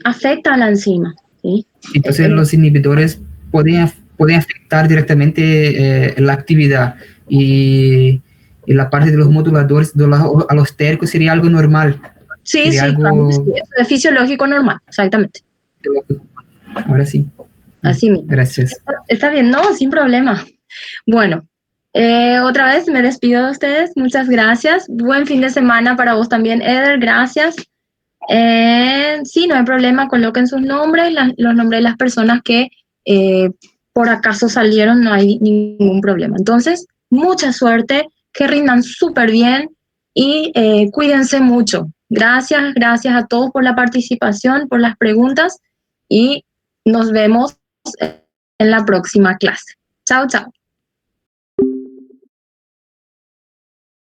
afecta a la enzima. ¿Sí? Entonces los inhibidores pueden afectar directamente la actividad. Y la parte de los moduladores, de los alostéricos, sería algo normal. Sí, sería sí, algo claro, sí, es fisiológico normal, exactamente. Ahora sí. Así mismo. Gracias. Está bien, no, sin problema. Bueno, otra vez me despido de ustedes. Muchas gracias. Buen fin de semana para vos también, Eder. Gracias. Sí, no hay problema. Coloquen sus nombres, los nombres de las personas que por acaso salieron. No hay ningún problema. Entonces, mucha suerte. Que rindan súper bien y cuídense mucho. Gracias, gracias a todos por la participación, por las preguntas y nos vemos en la próxima clase. Chao, chao.